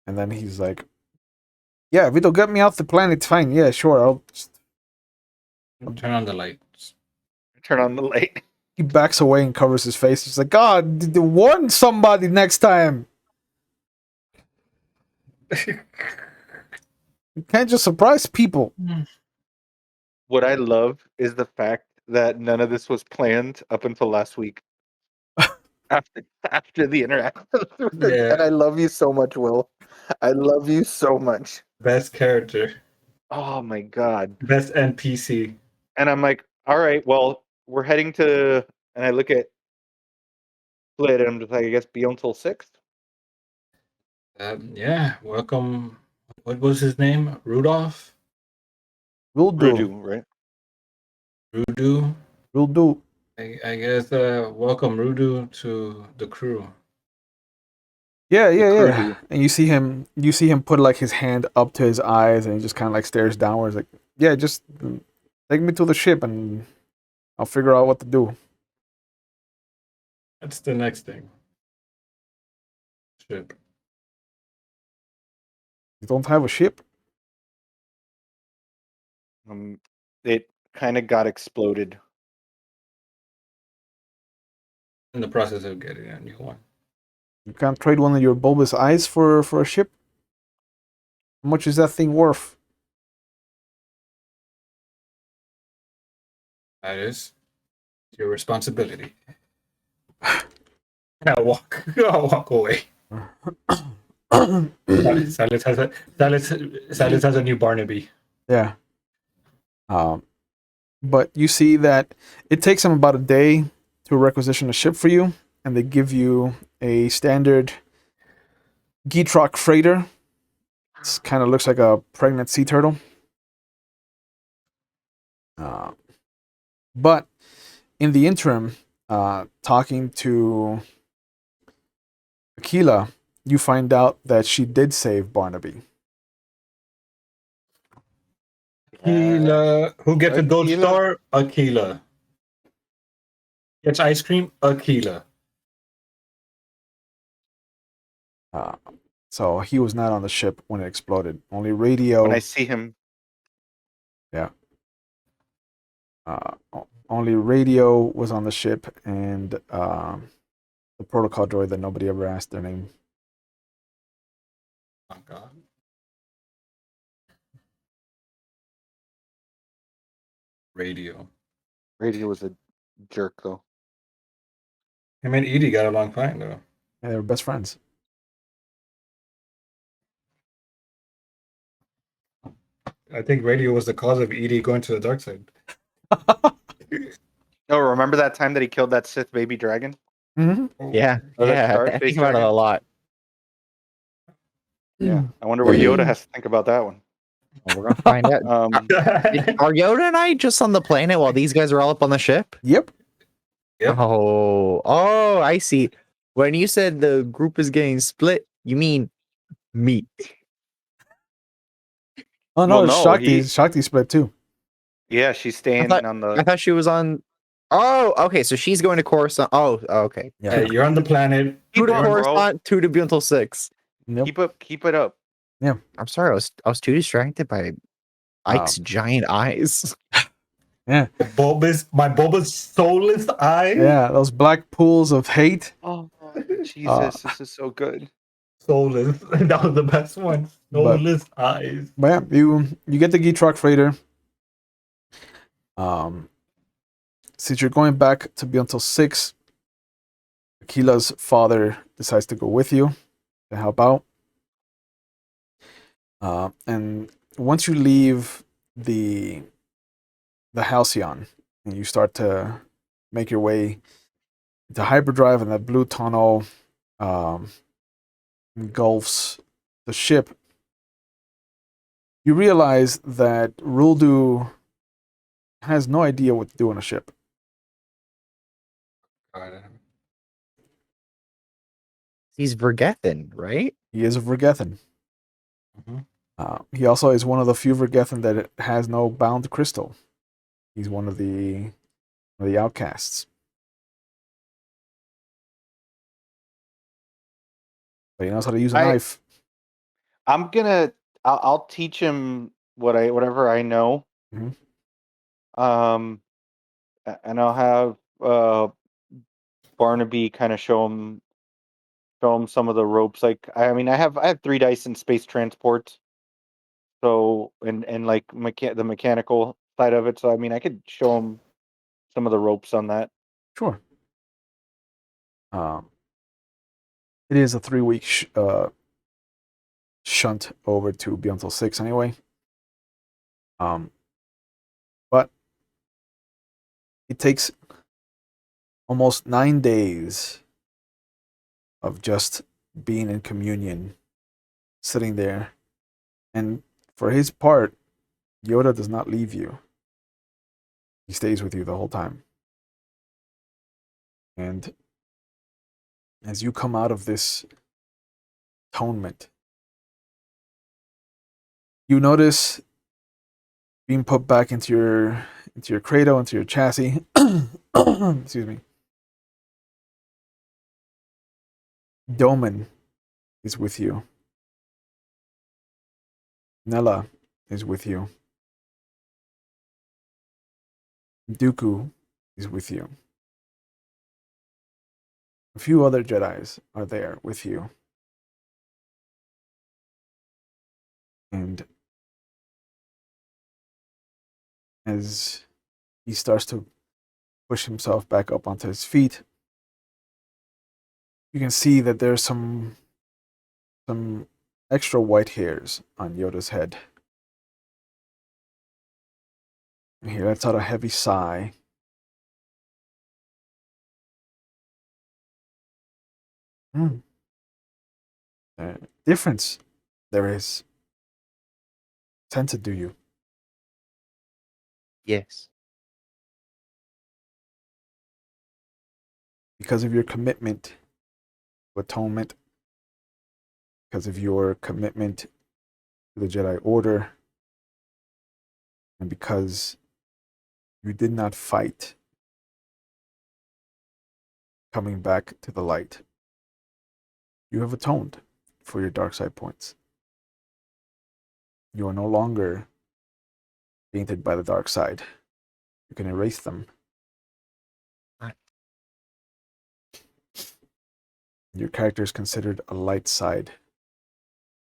And then he's like, yeah, if it'll get me off the planet, fine. Yeah, sure. I'll turn on the lights. Turn on the light. He backs away and covers his face. He's like, God, warn somebody next time. You can't just surprise people. What I love is the fact that none of this was planned up until last week. after the interaction. Yeah. And I love you so much, Will. I love you so much. Best character. Oh my god. Best NPC. And I'm like, all right, well, we're heading to, and I look at Flid and I'm just like, I guess be until 6th. Yeah, welcome. What was his name? Rudolph? Rudu, right? Rudu. Rudu. I guess welcome Rudu to the crew. Yeah. And you see him put like his hand up to his eyes and he just kind of like stares downwards like, yeah, just take me to the ship and I'll figure out what to do. That's the next thing. Ship. You don't have a ship? It kind of got exploded. In the process of getting a new one. You can't trade one of your bulbous eyes for a ship? How much is that thing worth? That is your responsibility. I'll walk away. Silas has a new Barnaby. Yeah. But you see that it takes them about a day to requisition a ship for you, and they give you a standard Geetrock freighter. It kind of looks like a pregnant sea turtle. But in the interim, talking to Akilah, you find out that she did save Barnaby. Akilah. Who gets a gold star? Akilah. Gets ice cream? Akilah. So he was not on the ship when it exploded. Only radio. When I see him. Yeah. Only radio was on the ship, and the protocol droid that nobody ever asked their name. Oh God. Radio. Radio was a jerk, though. Him and Eedee got along fine though. Yeah, they were best friends. I think radio was the cause of Eedee going to the dark side. Oh, remember that time that he killed that Sith baby dragon? Mm-hmm. Yeah, Oh, that yeah. Star I Space think about it Dragon? a lot. Yeah. I wonder what Yoda has to think about that one. Well, we're gonna find out. Are Yoda and I just on the planet while these guys are all up on the ship? Yep. Yep. Oh, I see. When you said the group is getting split, you mean me. Oh no, Well, no, Shakti split too. Yeah, she's staying on I the. thought she was on. Oh, okay. So she's going to Coruscant. Oh, okay. Yeah. Yeah, you're on the planet. Two to Keep up, bro. Coruscant, two to be until 6. Nope. Keep it up. I'm sorry, I was too distracted by Ike's giant eyes. Yeah. My bulbous soulless eyes. Yeah. Those black pools of hate. Oh, Jesus, this is so good. Soulless. That was the best one. But- Soulless eyes. But yeah, you get the G-Truck freighter. Since you're going back to be until 6, Akilah's father decides to go with you to help out. And once you leave the Halcyon and you start to make your way into hyperdrive, and that blue tunnel engulfs the ship, you realize that Ruldu has no idea what to do on a ship. He's Vergethan, right? He is a Vergethan. Mhm. He also is one of the few Vergethan that has no bound crystal. He's one of the outcasts. But he knows how to use a knife. I'll teach him whatever I know. Mhm. And I'll have Barnaby kind of show him some of the ropes. Like, I mean, I have 3 dice in space transport. So and like the mechanical side of it. So I mean, I could show him some of the ropes on that. Sure. It is a 3-week shunt over to be until 6 anyway. But it takes almost 9 days of just being in communion, sitting there. And for his part, Yoda does not leave you. He stays with you the whole time. And as you come out of this atonement, you notice being put back into your cradle, into your chassis. Excuse me. Doumann is with you. Nella is with you. Dooku is with you. A few other Jedis are there with you. And as he starts to push himself back up onto his feet, you can see that there's some extra white hairs on Yoda's head. And he lets out a heavy sigh. Difference there is. Sense it, do you? Yes. Because of your commitment to atonement, because of your commitment to the Jedi Order, and because you did not fight coming back to the light, you have atoned for your dark side points. You are no longer tainted by the dark side. You can erase them. I- Your character is considered a light side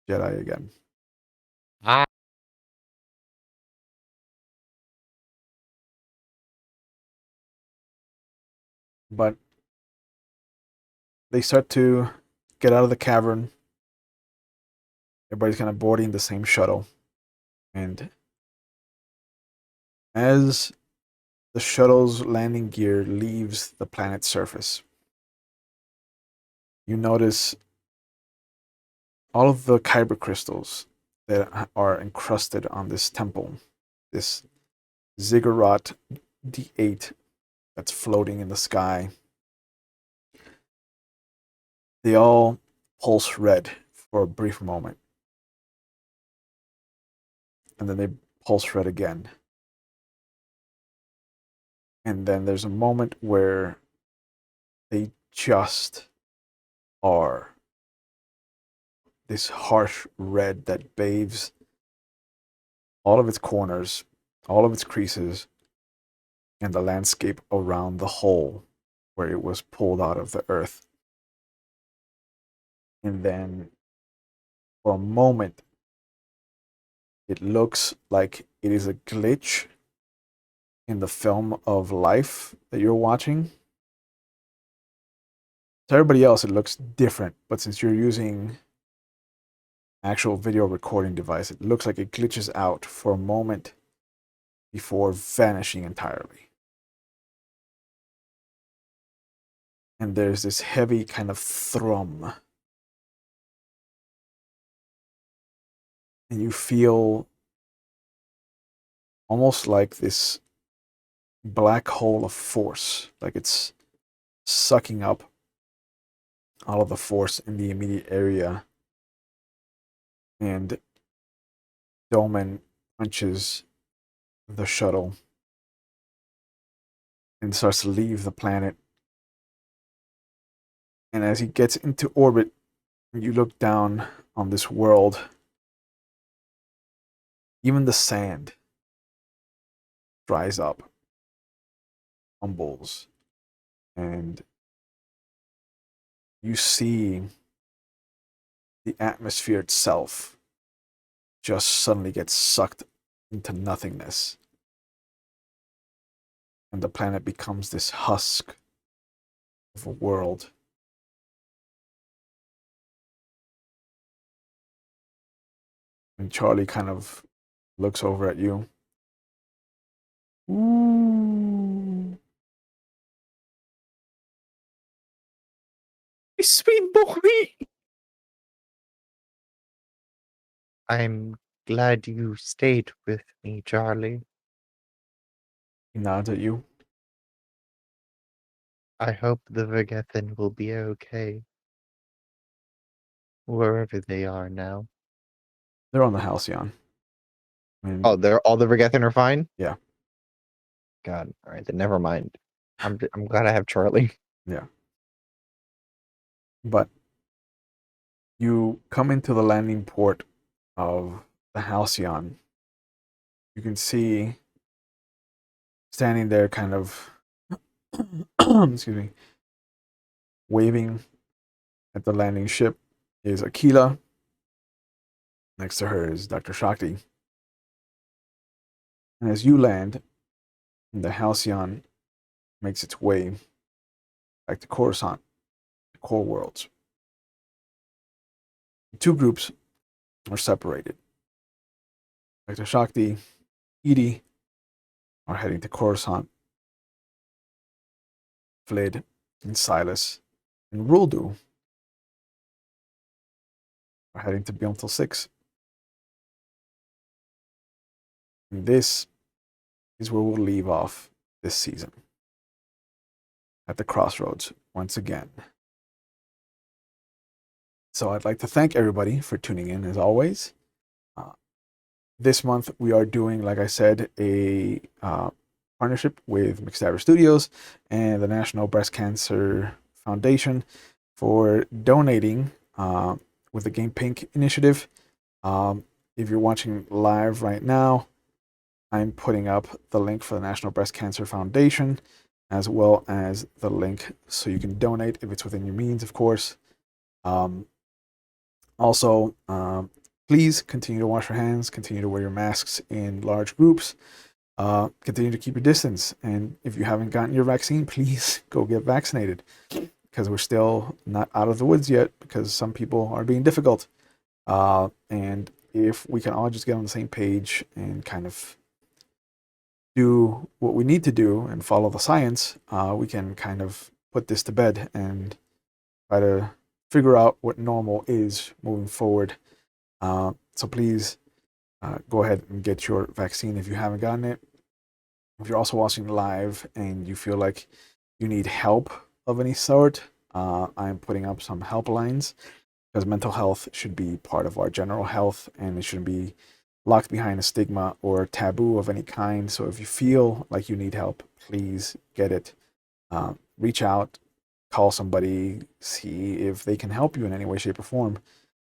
Jedi again. Ah. But they start to get out of the cavern. Everybody's kind of boarding the same shuttle. And as the shuttle's landing gear leaves the planet's surface, you notice all of the kyber crystals that are encrusted on this temple, this ziggurat D8 that's floating in the sky. They all pulse red for a brief moment. And then they pulse red again. And then there's a moment where they just are this harsh red that bathes all of its corners, all of its creases, and the landscape around the hole where it was pulled out of the earth. And then for a moment, it looks like it is a glitch in the film of life that you're watching. To everybody else, it looks different, but since you're using actual video recording device, it looks like it glitches out for a moment before vanishing entirely. And there's this heavy kind of thrum. And you feel almost like this black hole of force, like it's sucking up all of the force in the immediate area. And Doumann punches the shuttle and starts to leave the planet. And as he gets into orbit, you look down on this world. Even the sand dries up, humbles, and you see the atmosphere itself just suddenly gets sucked into nothingness. And the planet becomes this husk of a world. And Charlie kind of looks over at you. Ooh. Sweet boy! I'm glad you stayed with me, Charlie. He nods at you. I hope the Vergethan will be okay. Wherever they are now. They're on the Halcyon. I mean, Oh, they're all the Vergethan are fine? Yeah. God, alright, then never mind. I'm glad I have Charlie. Yeah. But you come into the landing port of the Halcyon. You can see standing there kind of excuse me, waving at the landing ship is Akilah. Next to her is Dr. Shakti. And as you land, the Halcyon makes its way back to Coruscant, the core worlds. The two groups are separated. Dr. Shakti, Eedee are heading to Coruscant. Flid and Silas and Ruldu are heading to Beyond 6. And this is where we'll leave off this season. At the Crossroads once again. So I'd like to thank everybody for tuning in as always. This month we are doing, like I said, a partnership with McStabber Studios and the National Breast Cancer Foundation for donating with the Game Pink initiative. If you're watching live right now, I'm putting up the link for the National Breast Cancer Foundation, as well as the link so you can donate if it's within your means, of course. Also, please continue to wash your hands, continue to wear your masks in large groups, continue to keep your distance. And if you haven't gotten your vaccine, please go get vaccinated, because we're still not out of the woods yet, because some people are being difficult. And if we can all just get on the same page and kind of do what we need to do and follow the science, we can kind of put this to bed and try to figure out what normal is moving forward. So please go ahead and get your vaccine if you haven't gotten it. If you're also watching live and you feel like you need help of any sort, I'm putting up some helplines, because mental health should be part of our general health, and it shouldn't be locked behind a stigma or taboo of any kind. So if you feel like you need help, please get it. Reach out, call somebody, see if they can help you in any way, shape, or form.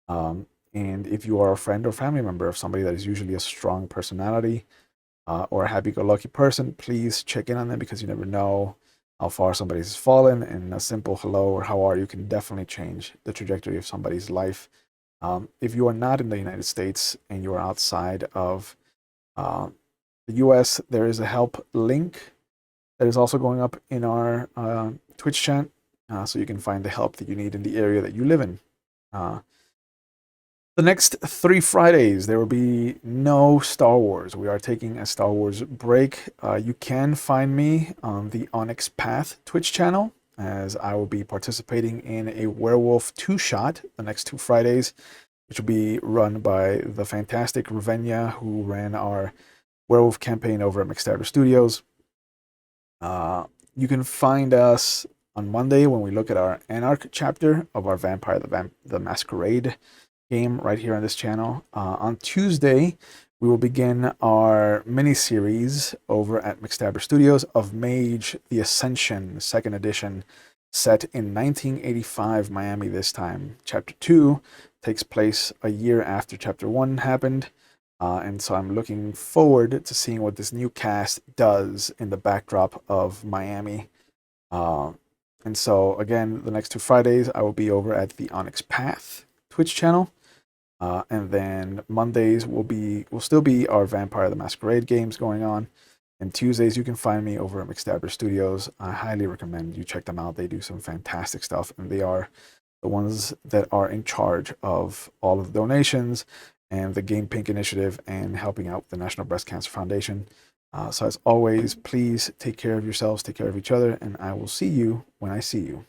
And if you are a friend or family member of somebody that is usually a strong personality or a happy-go-lucky person, please check in on them, because you never know how far somebody's fallen, and a simple hello or how are you can definitely change the trajectory of somebody's life. If you are not in the United States and you are outside of the US, there is a help link that is also going up in our Twitch chat, so you can find the help that you need in the area that you live in. The next 3 Fridays, there will be no Star Wars. We are taking a Star Wars break. You can find me on the Onyx Path Twitch channel, as I will be participating in a Werewolf 2-shot the next 2 Fridays, which will be run by the fantastic Ravenia, who ran our Werewolf campaign over at McStabber Studios. You can find us on Monday when we look at our Anarch chapter of our Vampire the Masquerade game right here on this channel. On Tuesday, we will begin our mini-series over at McStabber Studios of Mage the Ascension 2nd edition, set in 1985 Miami this time. Chapter 2 takes place a year after Chapter 1 happened, and so I'm looking forward to seeing what this new cast does in the backdrop of Miami. And so, again, the next 2 Fridays, I will be over at the Onyx Path Twitch channel. And then Mondays will still be our Vampire the Masquerade games going on. And Tuesdays, you can find me over at McStabber Studios. I highly recommend you check them out. They do some fantastic stuff, and they are the ones that are in charge of all of the donations and the Game Pink initiative and helping out the National Breast Cancer Foundation. So as always, please take care of yourselves, take care of each other, and I will see you when I see you.